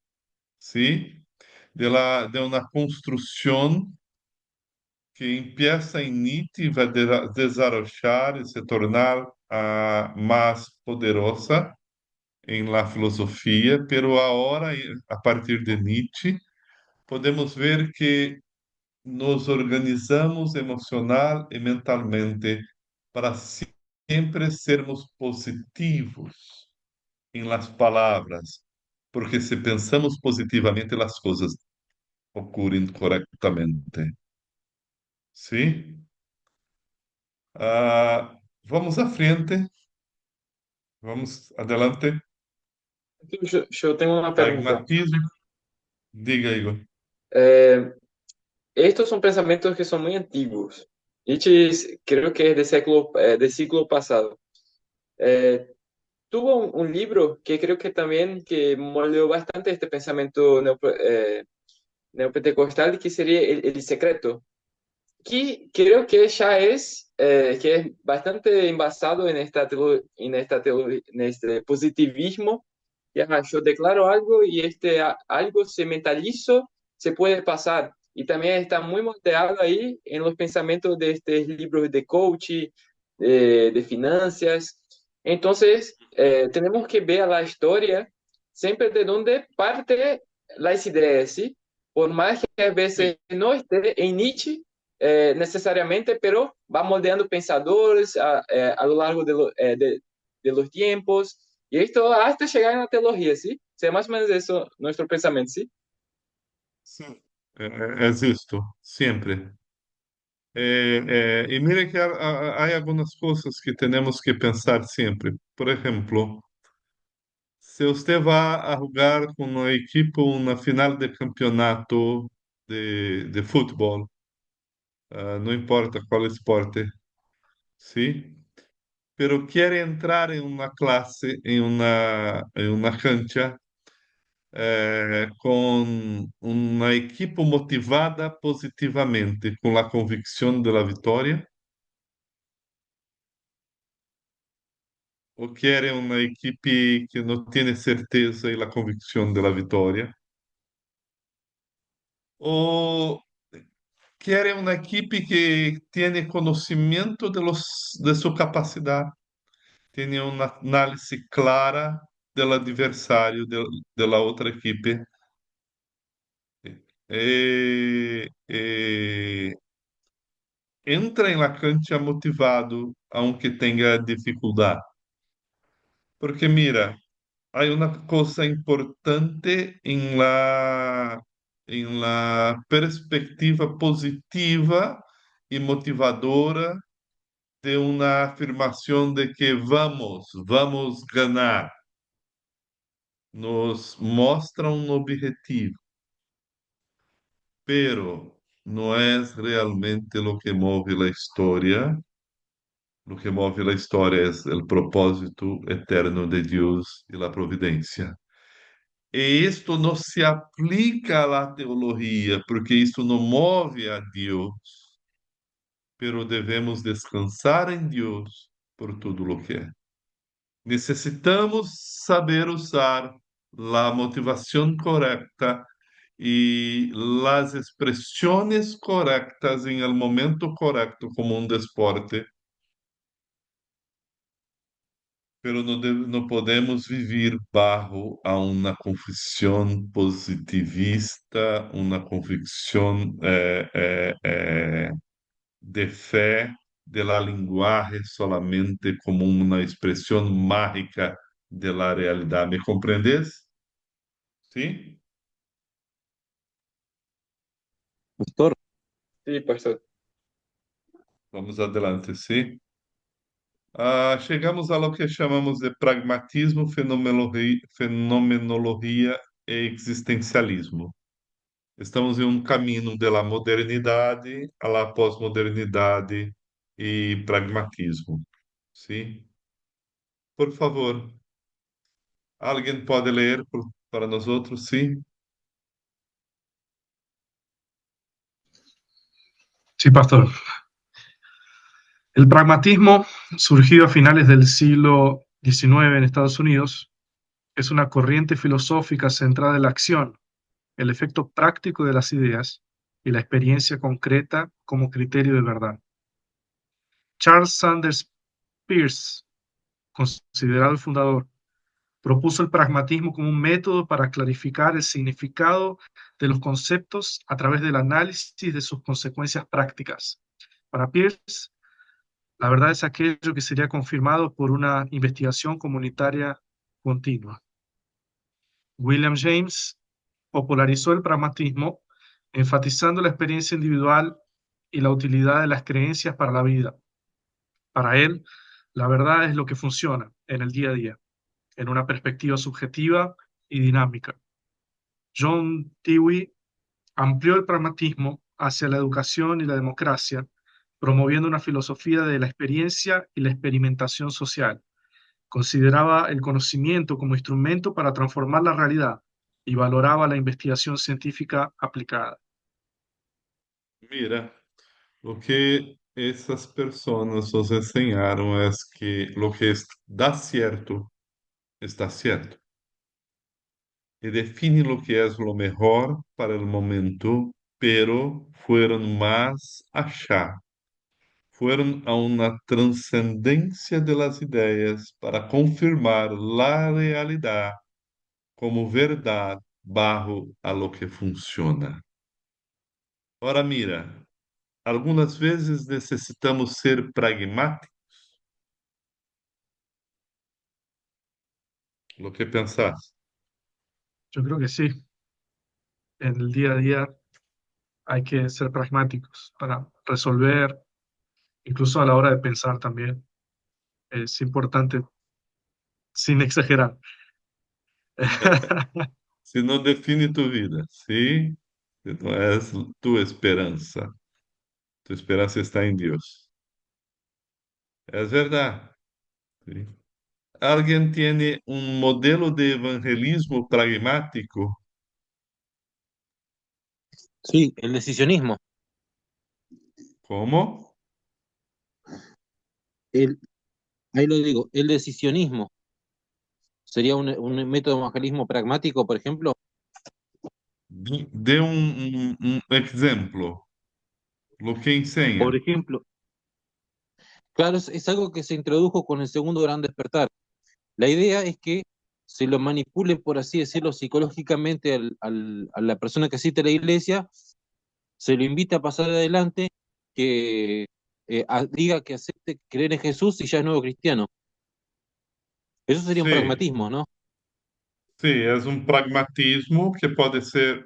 ¿sí? De una construcción que empieza en Nietzsche y va a desarrollar y se tornar más poderosa en la filosofía, pero ahora, a partir de Nietzsche, podemos ver que nos organizamos emocional e mentalmente para siempre sermos positivos en las palabras, porque si pensamos positivamente, las cosas ocurren correctamente. ¿Sí? Vamos à frente, vamos adelante. Yo tengo una pregunta. Pragmatismo. Diga, Igor. Eh, Estos son pensamientos que son muy antiguos. Nietzsche creo que es de siglo pasado. Eh, Tuvo un libro que creo que también que moldeó bastante este pensamiento neopentecostal, que sería el Secreto, que creo que es bastante envasado en en este positivismo. Ya, yo declaro algo y algo se mentalizo, se puede pasar. Y también está muy moldeado ahí en los pensamientos de estos libros de coaching, de finanzas. Entonces, tenemos que ver la historia siempre de donde parte las ideas, ¿sí? Por más que a Sim, veces no esté en Nietzsche, necesariamente, pero va moldeando pensadores a lo largo de los tiempos, y esto hasta llegar a la teología, ¿sí? O sea, más o menos eso, nuestro pensamiento, ¿sí? sim. É isto, sempre. E mire que há algumas coisas que temos que pensar sempre. Por exemplo, se você vai a jogar com uma equipe na final de campeonato de futebol, não importa qual esporte, sim? Pero quiere entrar en una clase, en una cancha, con un equipo motivada positivamente, con la convicción de la victoria, o quiere una equipe que no tiene certeza y la convicción de la victoria, o quiere una equipe que tiene conocimiento de su capacidad, tiene una análisis clara del adversario de la otra equipe. Entra em la cancha motivado, aunque tenha dificuldade. Porque mira, há uma coisa importante em la perspectiva positiva e motivadora de uma afirmação de que vamos ganhar. nos mostra um objetivo, pero não é realmente o que move a história. O que move a história é o propósito eterno de Deus e a providência. E isto não se aplica à teologia, porque isto não move a Deus, pero devemos descansar em Deus por tudo o que é. Necessitamos saber usar a motivação correta e as expressões corretas em el momento correto como um desporte, pero não podemos viver bajo a uma confissão positivista, uma convicção de fé de la linguagem solamente como uma expressão mágica de la realidade. ¿Me compreendes? Sim? Pastor, Sí, pastor. Vamos adelante, sim? Chegamos a lo que chamamos de pragmatismo, fenomenologia e existencialismo. Estamos em um caminho da modernidade à la pós-modernidade e pragmatismo. Sim? Por favor, alguém pode ler para nós outros? Sim? Sí, pastor. El pragmatismo, surgido a finales del siglo XIX en Estados Unidos, es una corriente filosófica centrada en la acción, el efecto práctico de las ideas y la experiencia concreta como criterio de verdad. Charles Sanders Peirce, considerado el fundador, propuso el pragmatismo como un método para clarificar el significado de los conceptos a través del análisis de sus consecuencias prácticas. Para Peirce, la verdad es aquello que sería confirmado por una investigación comunitaria continua. William James popularizó el pragmatismo, enfatizando la experiencia individual y la utilidad de las creencias para la vida. Para él, la verdad es lo que funciona en el día a día, en una perspectiva subjetiva y dinámica. John Dewey amplió el pragmatismo hacia la educación y la democracia, promoviendo una filosofía de la experiencia y la experimentación social. Consideraba el conocimiento como instrumento para transformar la realidad y valoraba la investigación científica aplicada. Mira, o que essas pessoas nos ensinaram é que o que dá certo está certo. E define lo que es lo mejor para el momento, pero fueron más allá. Fueron a una trascendencia de las ideas para confirmar la realidad como verdad bajo a lo que funciona. Ora, mira, algumas vezes necessitamos ser pragmáticos. Lo que pensás? Yo creo que sí, en el día a día hay que ser pragmáticos para resolver, incluso a la hora de pensar también. Es importante, sin exagerar. Se não define tu vida, sim? Não é tua esperança. Tu esperança está em Deus. É verdade. ¿Sí? ¿Alguien tiene un modelo de evangelismo pragmático? sí, el decisionismo. ¿Cómo? El, ahí lo digo, el decisionismo. ¿Sería un método de evangelismo pragmático, por ejemplo? Dê um exemplo. Lo que enseña. Por ejemplo, claro, es algo que se introdujo con el segundo gran despertar. La idea es que se lo manipule, por así decirlo, psicológicamente a la persona que asiste a la iglesia, se lo invita a pasar adelante, que diga que acepte creer en Jesús y ya es nuevo cristiano. Eso sería un Sim, pragmatismo, ¿no? sim, é um pragmatismo que pode ser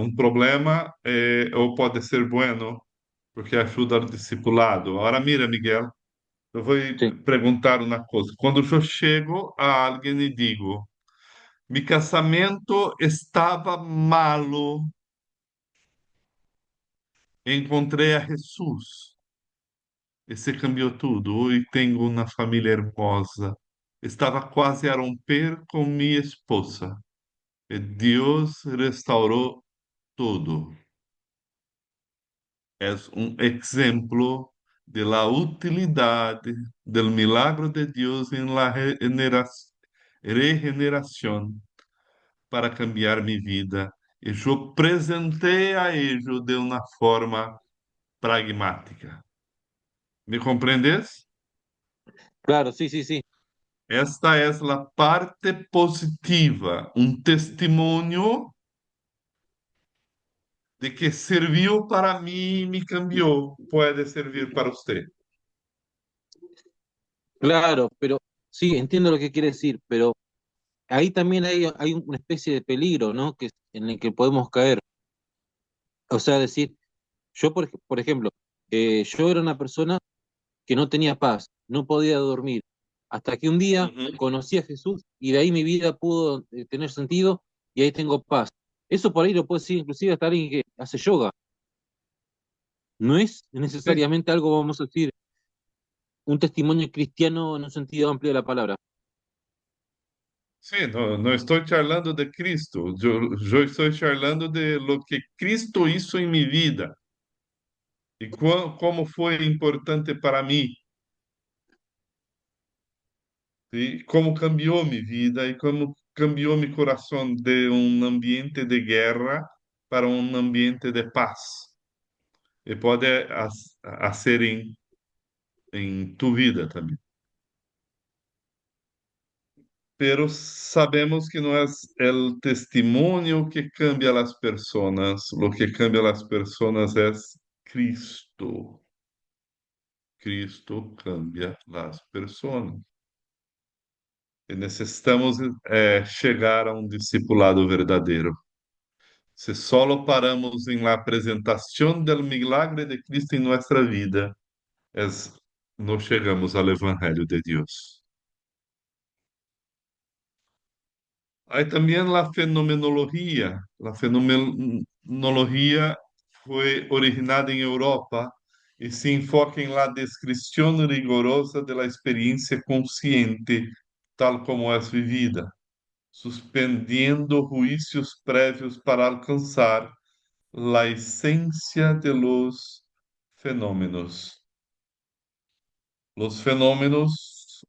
um problema ou pode ser bueno, porque ajuda ao discipulado. Agora, mira, Miguel, eu vou Sí, perguntar uma coisa. Quando eu chego a alguém e digo, Mi casamento estava malo. Encontrei a Jesus. E se cambiou tudo. Hoje tenho uma família hermosa. Estava quase a romper com minha esposa. E Deus restaurou tudo. É um exemplo de la utilidade del milagro de Deus em la regeneração para cambiar minha vida. E eu apresentei a ele de uma forma pragmática. Me compreendes? Claro, sí, sí, sí. Esta é a parte positiva, um testemunho de que serviu para mim e me cambiou. Pode servir para você. Claro, pero sí, entiendo lo que quiere decir, pero ahí también hay una especie de peligro, ¿no? En el que podemos caer. O sea, decir, por ejemplo, yo era una persona que no tenía paz, no podía dormir, hasta que un día Uhum. conocí a Jesús y de ahí mi vida pudo tener sentido y ahí tengo paz. Eso por ahí lo puede decir inclusive hasta alguien que hace yoga. No es Sim, necesariamente algo, vamos a decir, un testimonio cristiano en un sentido amplio de la palabra. sim, não estou falando de Cristo. Eu estou falando de lo que Cristo hizo em minha vida e como foi importante para mim e como cambiou minha vida e como cambiou meu coração de um ambiente de guerra para um ambiente de paz. E pode ser em tu vida também. Pero sabemos que não é o testemunho que cambia as pessoas, lo que cambia as pessoas é Cristo. Cristo cambia as pessoas. E necessitamos chegar a um discipulado verdadeiro. Se solo paramos em la apresentação do milagre de Cristo em nossa vida, não chegamos ao Evangelho de Deus. Hay también la fenomenología. La fenomenología fue originada en Europa y se enfoca en la descripción rigurosa de la experiencia consciente, tal como es vivida, suspendiendo juicios previos para alcanzar la esencia de los fenómenos. Los fenómenos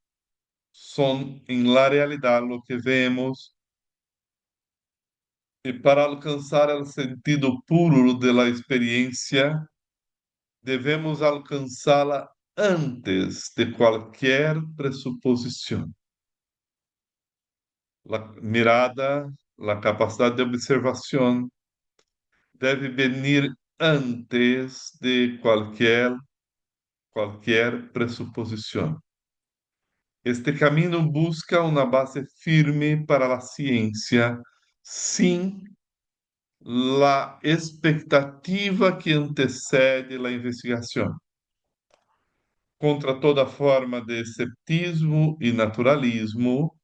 son en la realidad lo que vemos. E para alcançar o sentido puro da experiência, devemos alcançá-la antes de qualquer pressuposição. A mirada, a capacidade de observação deve venir antes de qualquer pressuposição. Este caminho busca uma base firme para a ciência, sim, la expectativa que antecede la investigação. Contra toda forma de escepticismo e naturalismo,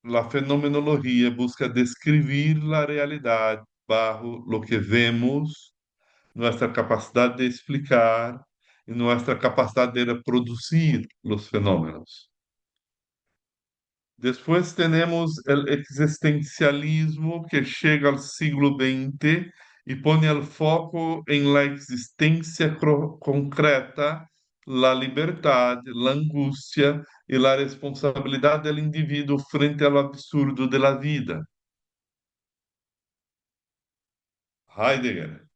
la fenomenologia busca descrever la realidade bajo lo que vemos, nossa capacidade de explicar e nossa capacidade de reproduzir os fenômenos. Depois temos o existencialismo que chega ao siglo XX e põe o foco em la existência concreta, la liberdade, la angústia e la responsabilidade do indivíduo frente ao absurdo da vida. Heidegger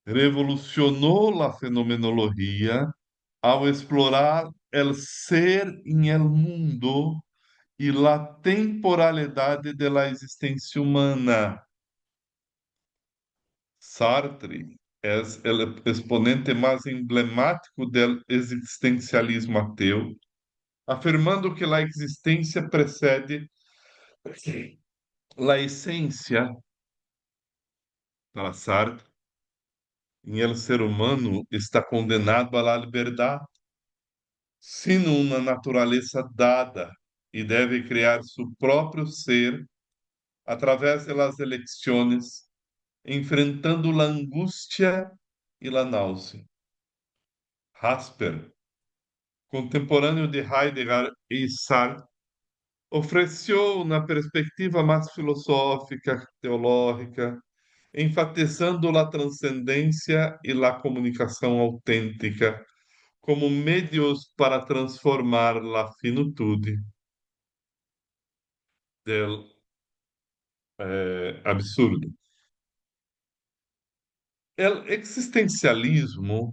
revolucionou a fenomenologia ao explorar o ser em el mundo e la temporalidade de la existência humana. Sartre é o exponente mais emblemático do existencialismo ateu, afirmando que a existência precede a essência. Para Sartre, em el ser humano está condenado à liberdade. sino una naturaleza dada y debe crear su propio ser a través de las elecciones, enfrentando la angustia y la náusea. Jasper, contemporâneo de Heidegger e Sartre, ofereceu uma perspectiva mais filosófica, teológica, enfatizando a transcendência e a comunicação autêntica como meios para transformar a finitude del absurdo. O existencialismo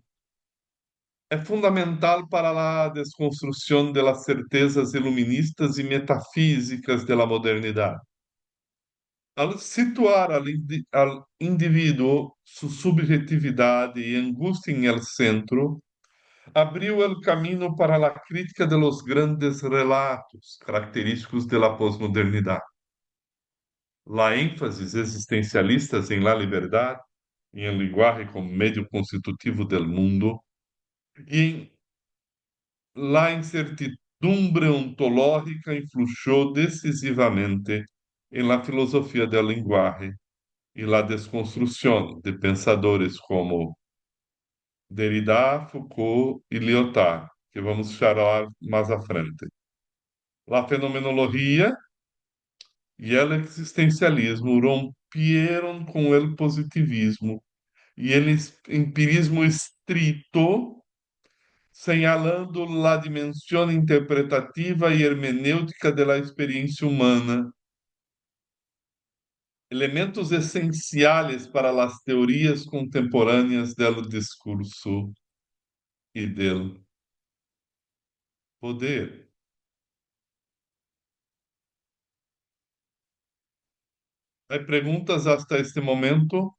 é fundamental para a desconstrução das certezas iluministas e metafísicas da modernidade. Al situar al indivíduo, su subjetividad y angustia en el centro, abriu el camino para la crítica de los grandes relatos característicos de la posmodernidad. La énfasis existencialistas en la libertad y en el lenguaje como medio constitutivo del mundo y en la incertidumbre ontológica influyó decisivamente en la filosofía del lenguaje e la desconstrução de pensadores como Derrida, Foucault e Lyotard, que vamos falar mais à frente. A fenomenologia e o existencialismo rompieron com o positivismo e o empirismo estrito, señalando a dimensão interpretativa e hermenêutica da experiência humana, elementos essenciais para as teorias contemporâneas do discurso e do poder. Hay preguntas hasta este momento?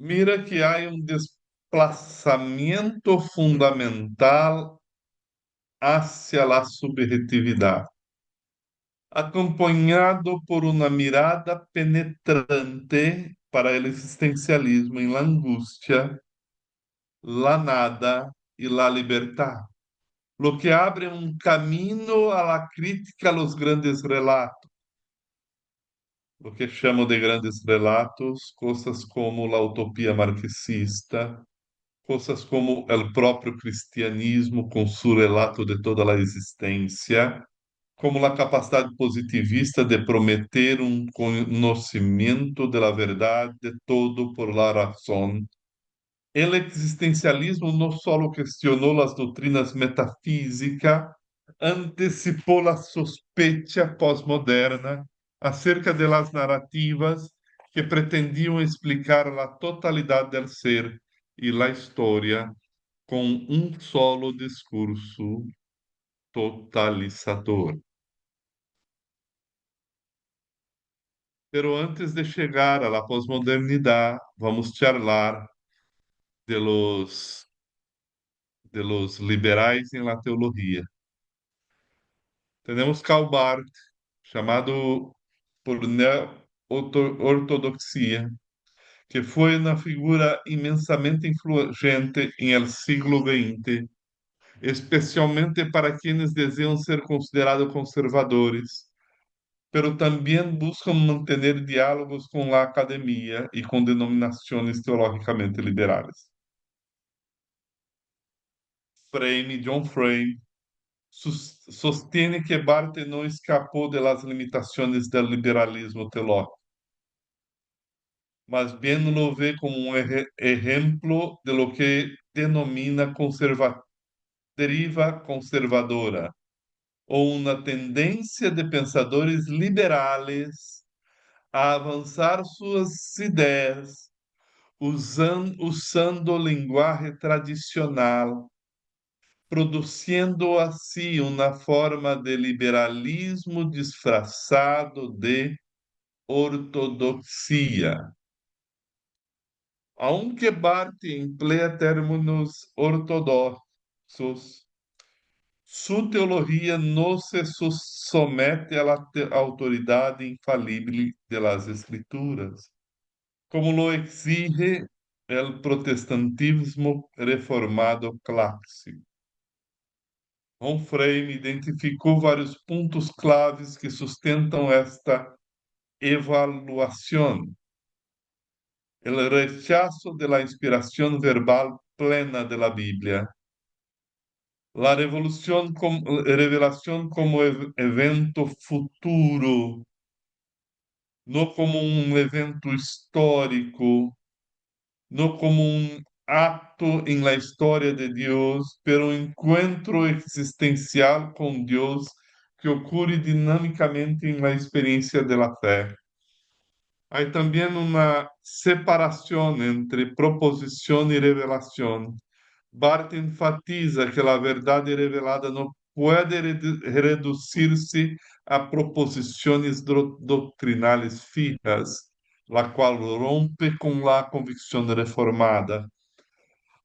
Mira que há um desplazamento fundamental hacia a subjetividade, acompanhado por uma mirada penetrante para o existencialismo em la angústia, la nada e la libertad, lo que abre um caminho a la crítica a los grandes relatos, o que chamo de grandes relatos, coisas como a utopia marxista, coisas como o próprio cristianismo com seu relato de toda a existência, como a capacidade positivista de prometer um conhecimento da verdade de todo por la razão. El existencialismo não só questionou as doutrinas metafísicas, antecipou a sospecha pós-moderna acerca de las narrativas que pretendiam explicar a totalidade do ser e a história com um solo discurso totalizador. Pero antes de chegar à pós-modernidade, vamos charlar de los liberais em la teologia. Temos Karl Barth, chamado por ortodoxia, que foi uma figura imensamente influente em el siglo XX, especialmente para quienes desejam ser considerados conservadores, pero também buscam manter diálogos com a academia e com denominações teologicamente liberais. John Frame, sostiene que Barthes não escapou das limitações do liberalismo teológico, mas bem lo vê como um exemplo de lo que denomina deriva conservadora, ou uma tendência de pensadores liberais a avançar suas ideias usando linguagem tradicional, produzindo assim uma forma de liberalismo disfarçado de ortodoxia. Aunque Barth emplea términos ortodoxos, sua teologia não se somete à autoridade infalível das Escrituras. como lo exige el protestantismo reformado clássico. Onfray identificou vários pontos claves que sustentam esta evaluação. El rechazo de la inspiración verbal plena de la Biblia, la revelación como evento futuro, no como um evento histórico, no como um ato em la história de Deus, pero um encontro existencial com Deus que ocorre dinamicamente em la experiência de la fé. Há também uma separação entre proposição e revelação. Barth enfatiza que a verdade revelada não pode reduzir-se a proposições doctrinais fijas, la qual rompe com a convicção reformada.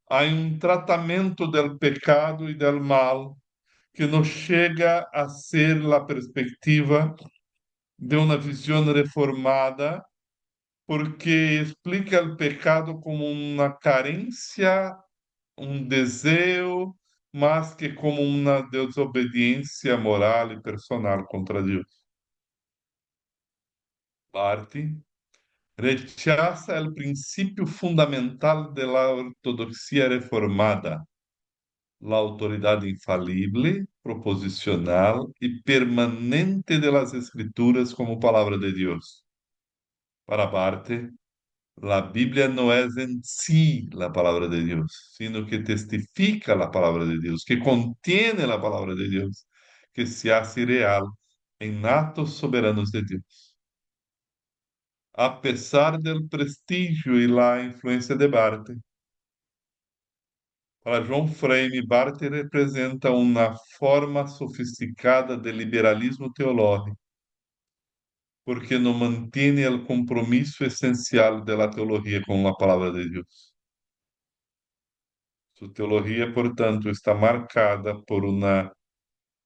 Há um tratamento do pecado e do mal que não chega a ser a perspectiva de uma visão reformada, porque explica o pecado como uma carência, um desejo, mas que como uma desobediência moral e personal contra Deus. Barth rechaza o princípio fundamental da ortodoxia reformada, a autoridade infalível, proposicional e permanente das Escrituras como palavra de Deus. Para Barth, la Biblia no es en sí la palabra de Dios, sino que testifica la palabra de Dios, que contiene la palabra de Dios, que se hace real en actos soberanos de Dios. A pesar del prestigio y la influencia de Barth, para João Freire, Barth representa uma forma sofisticada de liberalismo teológico, porque não mantém o compromisso essencial da teologia com a palavra de Deus. Sua teologia, portanto, está marcada por uma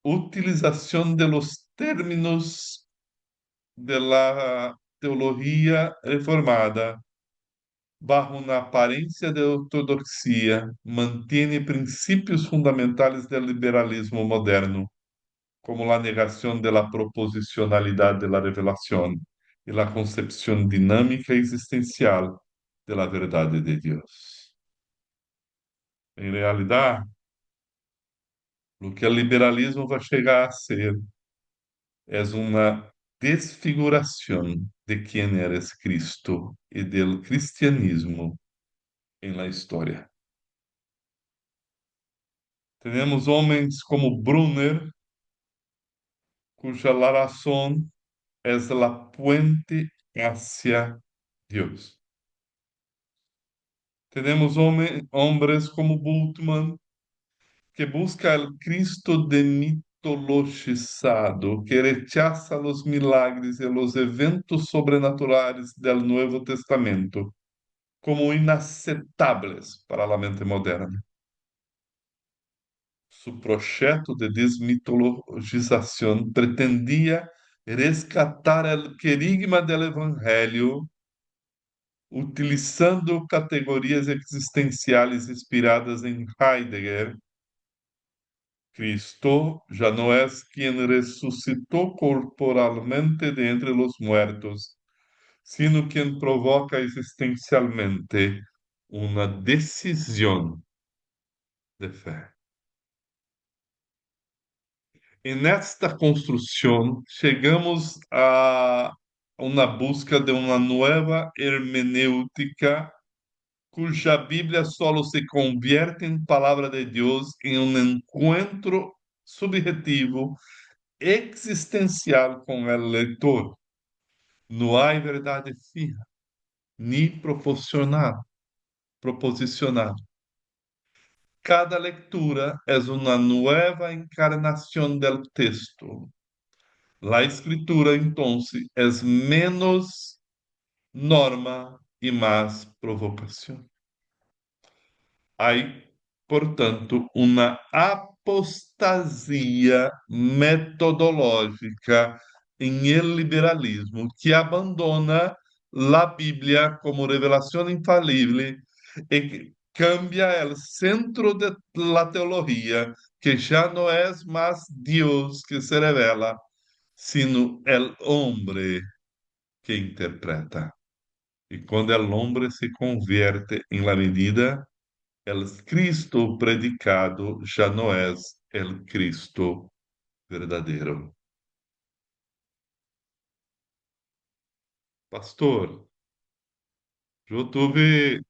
utilização de los términos de la teologia reformada bajo uma aparência de ortodoxia, mantém princípios fundamentais do liberalismo moderno, como a negação da proposicionalidade da revelação e a concepção dinâmica e existencial da verdade de Deus. Em realidade, o que o liberalismo vai chegar a ser é uma desfiguração de quem era Cristo e do cristianismo em la história. Temos homens como Brunner, cuja razão é a puente hacia Deus. Temos homens como Bultmann, que busca el Cristo demitologizado, que rechaza los milagres y los eventos sobrenaturales del Nuevo Testamento como inaceptables para la mente moderna. Su projeto de desmitologización pretendía rescatar el querigma del Evangelio utilizando categorias existenciales inspiradas em Heidegger. Cristo já não é quem ressuscitou corporalmente de entre os muertos, sino quem provoca existencialmente uma decisão de fé. E nesta construção chegamos a uma busca de uma nova hermenêutica cuja Bíblia solo se convierte em palavra de Deus em um encontro subjetivo existencial com o leitor. Não há verdade fija, nem proposicional. Cada leitura é uma nova encarnação do texto. A escritura, então, é menos norma e mais provocação. Há, portanto, uma apostasia metodológica em el liberalismo que abandona la Biblia como revelación infalible y que cambia el centro de la teología, que ya no es más Dios que se revela, sino el hombre que interpreta. Y cuando el hombre se convierte en la medida, el Cristo predicado ya no es el Cristo verdadero. Pastor, eu tive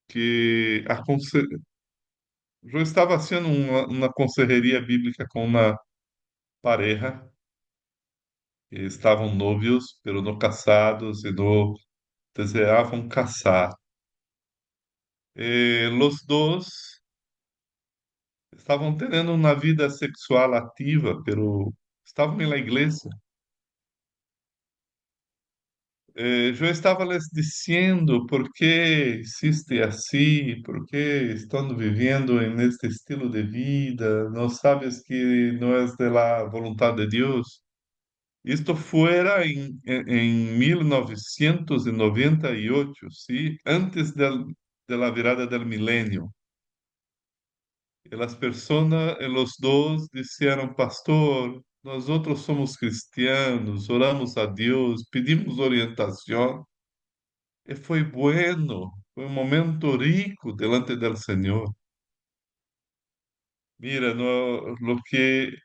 que eu estava haciendo uma consejería bíblica com uma pareja que estavam novios, pero no casados e no deseavam casar. Los dos estavam tendo uma vida sexual ativa, pero estavam na igreja. Eu estava lhes dizendo por que existe assim, por que estão vivendo neste estilo de vida, não sabes que não é da vontade de Deus. Isto fuera em 1998, sim, antes de la virada del milênio. E as pessoas, os dois, disseram, pastor, nós outros somos cristianos, oramos a Deus, pedimos orientação. E foi bueno, foi um momento rico delante del Senhor. Mira, no, lo que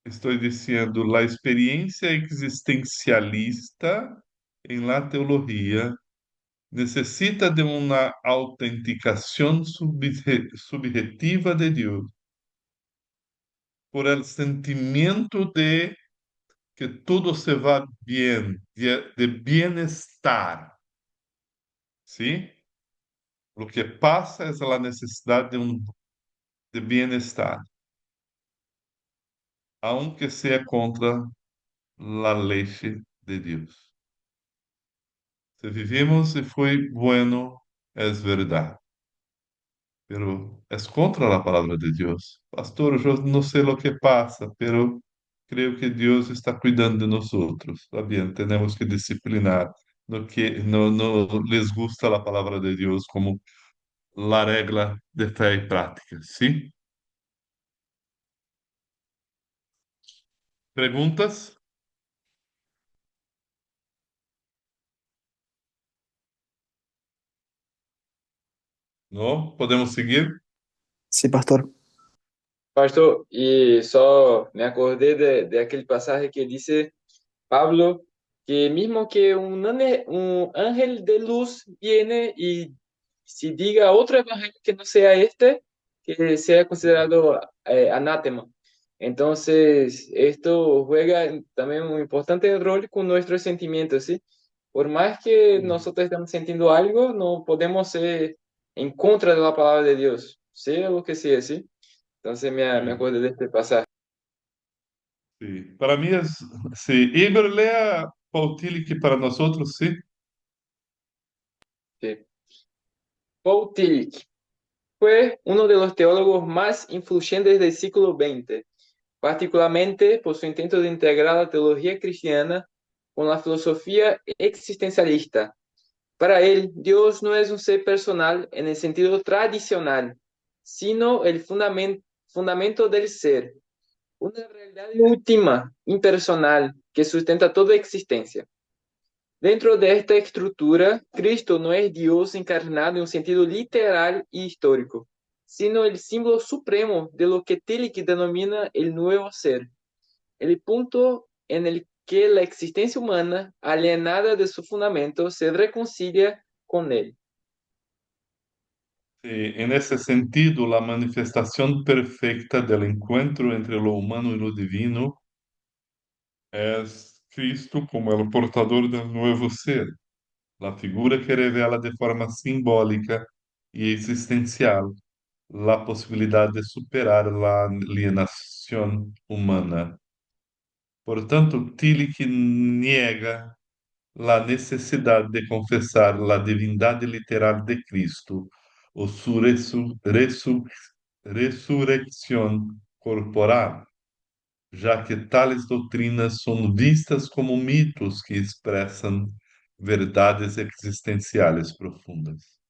estou dizendo, a experiência existencialista em la teologia necessita de uma autenticação subjetiva de Deus, por el sentimento de que tudo se va bien, de bienestar, ¿sí? Lo que pasa es la necesidad de bienestar, aunque sea contra la ley de Dios. Si vivimos y fue bueno, es verdad, pero es contra la palabra de Dios. Pastor, yo no sé lo que pasa, pero creo que Dios está cuidando de nosotros. Está bien, tenemos que disciplinar. No, que, no les gusta la palabra de Dios como la regla de fe y práctica, ¿sí? ¿Preguntas? ¿No? ¿Podemos seguir? Sí, pastor. Pastor, y só me acordé de aquel pasaje que dice Pablo, que mismo que un ángel de luz viene y si diga otro evangelio que no sea este, que sea considerado anátema. Entonces, esto juega también un importante rol con nuestros sentimientos, ¿sí? Por más que nosotros estamos sintiendo algo, no podemos ser en contra de la palabra de Dios, sea lo que sea, ¿sí? Entonces me Sí. acuerdo de este pasaje. Sí. Para mí es, sí. Igor, lea Paul Tillich para nosotros, sí. ¿Sí? Paul Tillich fue uno de los teólogos más influyentes del siglo XX, particularmente por su intento de integrar la teología cristiana con la filosofía existencialista. Para él, Dios no es un ser personal en el sentido tradicional, sino el fundamento del ser, una realidad última, impersonal, que sustenta toda existencia. Dentro de esta estructura, Cristo no es Dios encarnado en un sentido literal y histórico, sino el símbolo supremo de lo que Tillich denomina el nuevo ser, el punto en el que la existencia humana, alienada de su fundamento, se reconcilia con él. Sí, en ese sentido, la manifestación perfecta del encuentro entre lo humano y lo divino es Cristo como el portador del nuevo ser, la figura que revela de forma simbólica y existencial la posibilidad de superar la alienación humana. Por tanto, Tillich niega la necesidad de confesar la divindad literal de Cristo o su resurrección corporal, ya que tales doutrinas son vistas como mitos que expresan verdades existenciales profundas.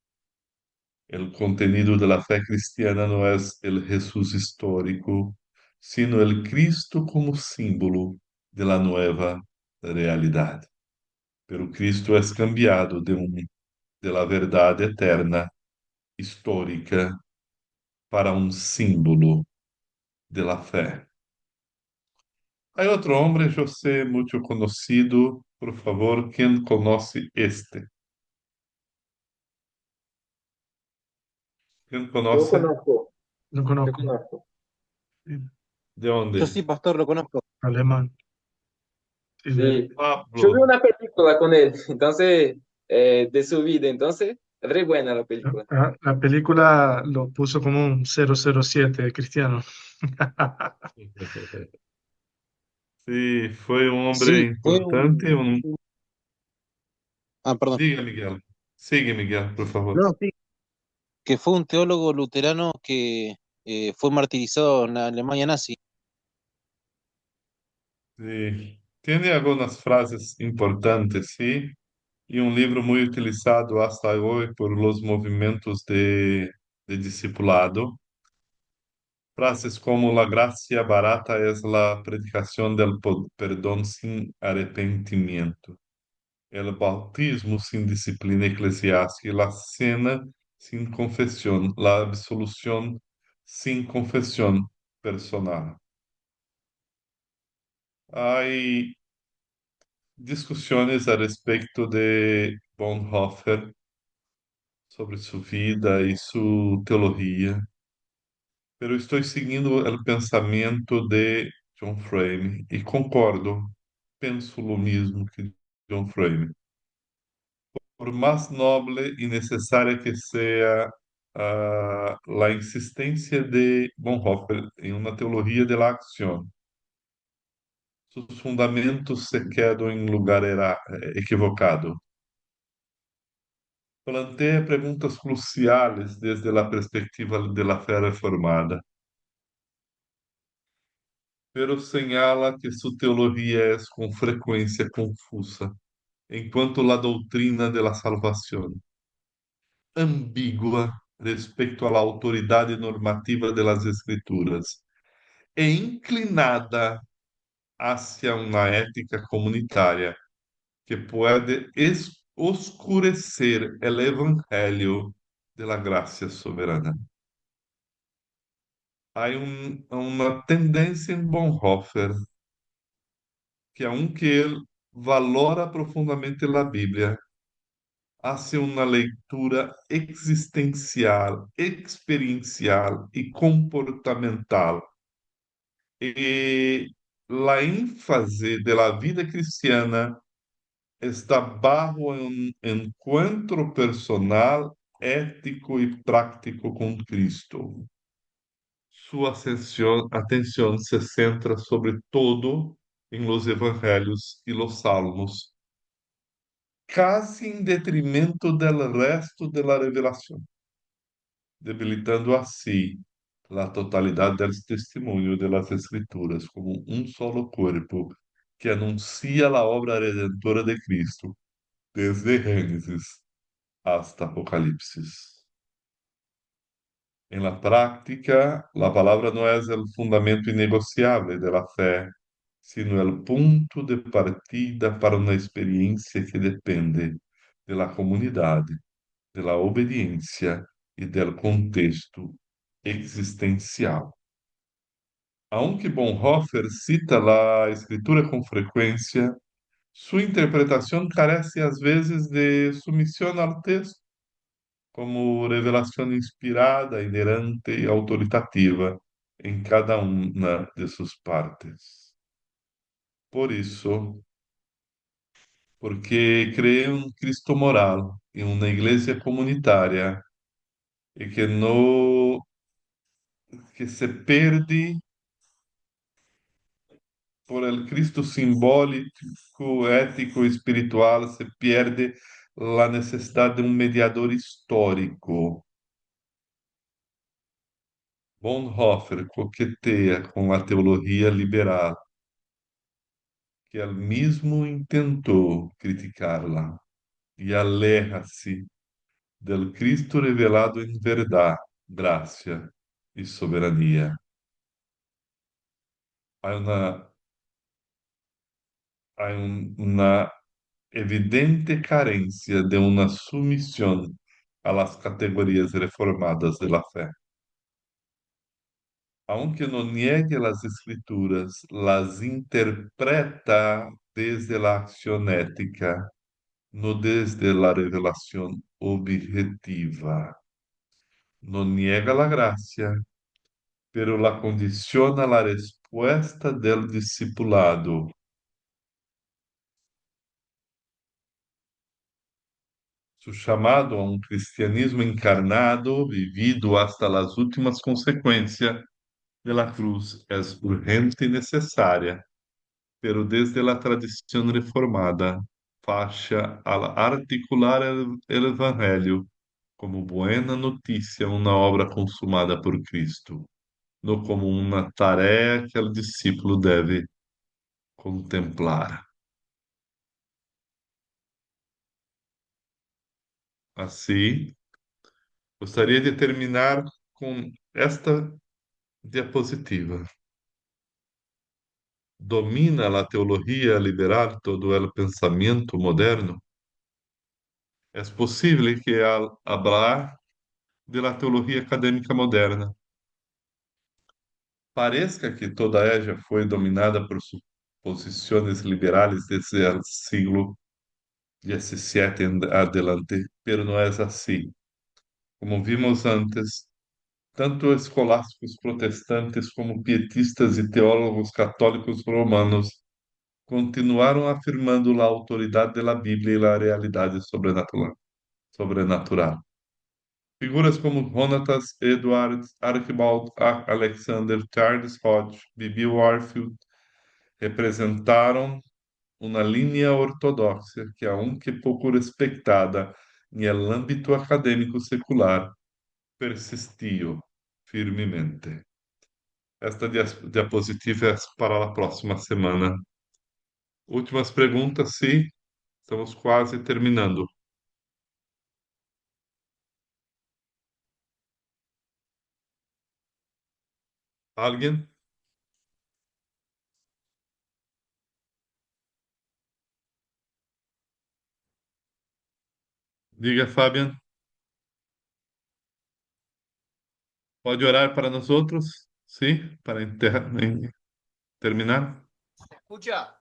El contenido de la fe cristiana no es el Jesús histórico, sino el Cristo como símbolo de la nueva realidad. Pero Cristo es cambiado de la verdad eterna, histórica, para un símbolo de la fe. Hay otro hombre, yo sé, mucho conocido. Por favor, ¿quién conoce este? ¿Quién Yo conoce? conozco, Lo yo conozco. conozco. ¿De Yo dónde? sí, pastor, lo conozco. Alemán. Sí, Sí, yo vi Pablo. una película con él, entonces, de su vida, entonces, es re buena la película. la película lo puso como un 007 cristiano. Sí, fue un hombre Sí, fue importante. perdón. Diga, Miguel. Sigue, Miguel, por favor. No, sí, que fue un teólogo luterano que fue martirizado en la Alemania nazi. Sí. Tiene algunas frases importantes, sí, y un libro muy utilizado hasta hoy por los movimientos de discipulado. Frases como la gracia barata es la predicación del perdón sin arrepentimiento, el bautismo sin disciplina eclesiástica, la cena sin confesión, la absolución sin confesión personal. Hay discusiones al respecto de Bonhoeffer sobre su vida y su teología, pero estoy siguiendo el pensamiento de John Frame y concordo, pienso lo mismo que John Frame. Por más noble y necesaria que sea la insistencia de Bonhoeffer en una teología de la acción, sus fundamentos se quedan en lugar equivocado. Plantea preguntas cruciales desde la perspectiva de la fe reformada, pero señala que su teología es con frecuencia confusa, en cuanto a la doctrina de la salvación, ambigua respecto a la autoridad normativa de las Escrituras e inclinada hacia una ética comunitaria que puede oscurecer el evangelio de la gracia soberana. Hay una tendencia en Bonhoeffer que, aunque él valora profundamente la Biblia, hace una lectura existencial, experiencial y comportamental. Y la énfasis de la vida cristiana está bajo un encuentro personal, ético y práctico con Cristo. Su atención se centra sobre todo en los evangelios y los salmos, casi en detrimento del resto de la revelación, debilitando así la totalidad del testimonio de las Escrituras como un solo cuerpo que anuncia la obra redentora de Cristo desde Génesis hasta Apocalipsis. En la práctica, la palabra no es el fundamento innegociable de la fe, sino el punto de partida para una experiencia que depende de la comunidad, de la obediencia y del contexto existencial. Aunque Bonhoeffer cita la escritura con frecuencia, su interpretación carece a veces de sumisión al texto como revelación inspirada, inerente y autoritativa en cada una de sus partes. Por eso, porque cree en un Cristo moral, en una iglesia comunitaria y que se pierde por el Cristo simbólico, ético y espiritual, se pierde la necesidad de un mediador histórico. Bonhoeffer coquetea com a teologia liberal, que ele mesmo tentou criticá-la. e aleja-se del Cristo revelado em verdade, graça e soberania. Há uma evidente carência de uma sumisión a las categorías reformadas de la fe. Aunque no niegue las escrituras, las interpreta desde la acción ética, no desde la revelación objetiva. No niega la gracia, pero la condiciona a la respuesta del discipulado. Su chamado a un cristianismo encarnado, vivido hasta las últimas consecuencias de la cruz, es urgente y necesaria, pero desde la tradición reformada, faixa al articular el Evangelio como buena notícia, uma obra consumada por Cristo, não como uma tarefa que o discípulo deve contemplar. Assim, gostaria de terminar com esta diapositiva. Domina a teologia liberal todo o pensamento moderno? É possível que al hablar de la teologia acadêmica moderna pareça que toda ella foi dominada por suposições liberais desde o siglo XVII em adelante, pero não é assim. Como vimos antes, tanto escolásticos protestantes como pietistas e teólogos católicos romanos continuaram afirmando a autoridade da Bíblia e a realidade sobrenatural. Figuras como Jonatas Edwards, Archibald Alexander, Charles Hodge, B.B. Warfield representaram uma linha ortodoxa que, aunque pouco respeitada em el âmbito acadêmico secular, persistiu firmemente. Esta diapositiva é para a próxima semana. Últimas perguntas, sim. Estamos quase terminando. Alguém? Diga, Fabian. Pode orar para nós outros? Sim, para terminar? ¿Escucha?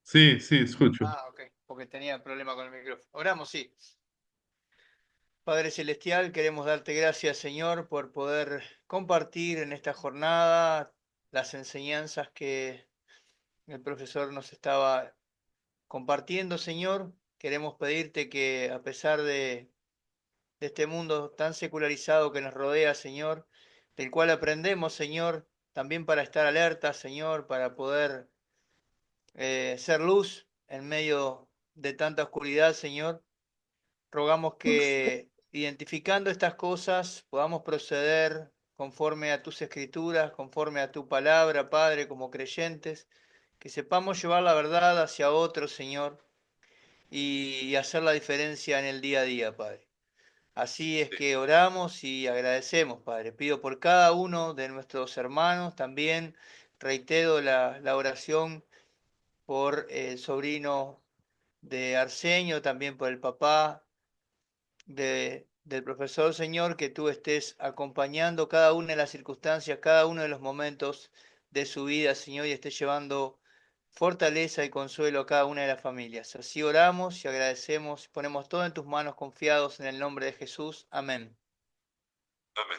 Sí, sí, escucho. Ah, ok, porque tenía problema con el micrófono. Oramos, sí. Padre Celestial, queremos darte gracias, Señor, por poder compartir en esta jornada las enseñanzas que el profesor nos estaba compartiendo, Señor. Queremos pedirte que a pesar de este mundo tan secularizado que nos rodea, Señor, del cual aprendemos, Señor, también para estar alerta, Señor, para poder ser luz en medio de tanta oscuridad, Señor. Rogamos que identificando estas cosas podamos proceder conforme a tus escrituras, conforme a tu palabra, Padre, como creyentes, que sepamos llevar la verdad hacia otros, Señor, y hacer la diferencia en el día a día, Padre. Así es que oramos y agradecemos, Padre. Pido por cada uno de nuestros hermanos, también reitero la oración por el sobrino de Arsenio, también por el papá del profesor, Señor, que tú estés acompañando cada una de las circunstancias, cada uno de los momentos de su vida, Señor, y estés llevando fortaleza y consuelo a cada una de las familias. Así oramos y agradecemos, ponemos todo en tus manos confiados en el nombre de Jesús. Amén. Amén.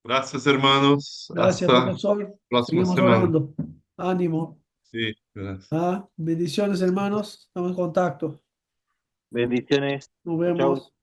Gracias, hermanos. Gracias, Hasta profesor. próxima Seguimos semana. orando. Ánimo. Sí, gracias. Ah, bendiciones, hermanos. Estamos en contacto. Bendiciones. Nos Chau. vemos.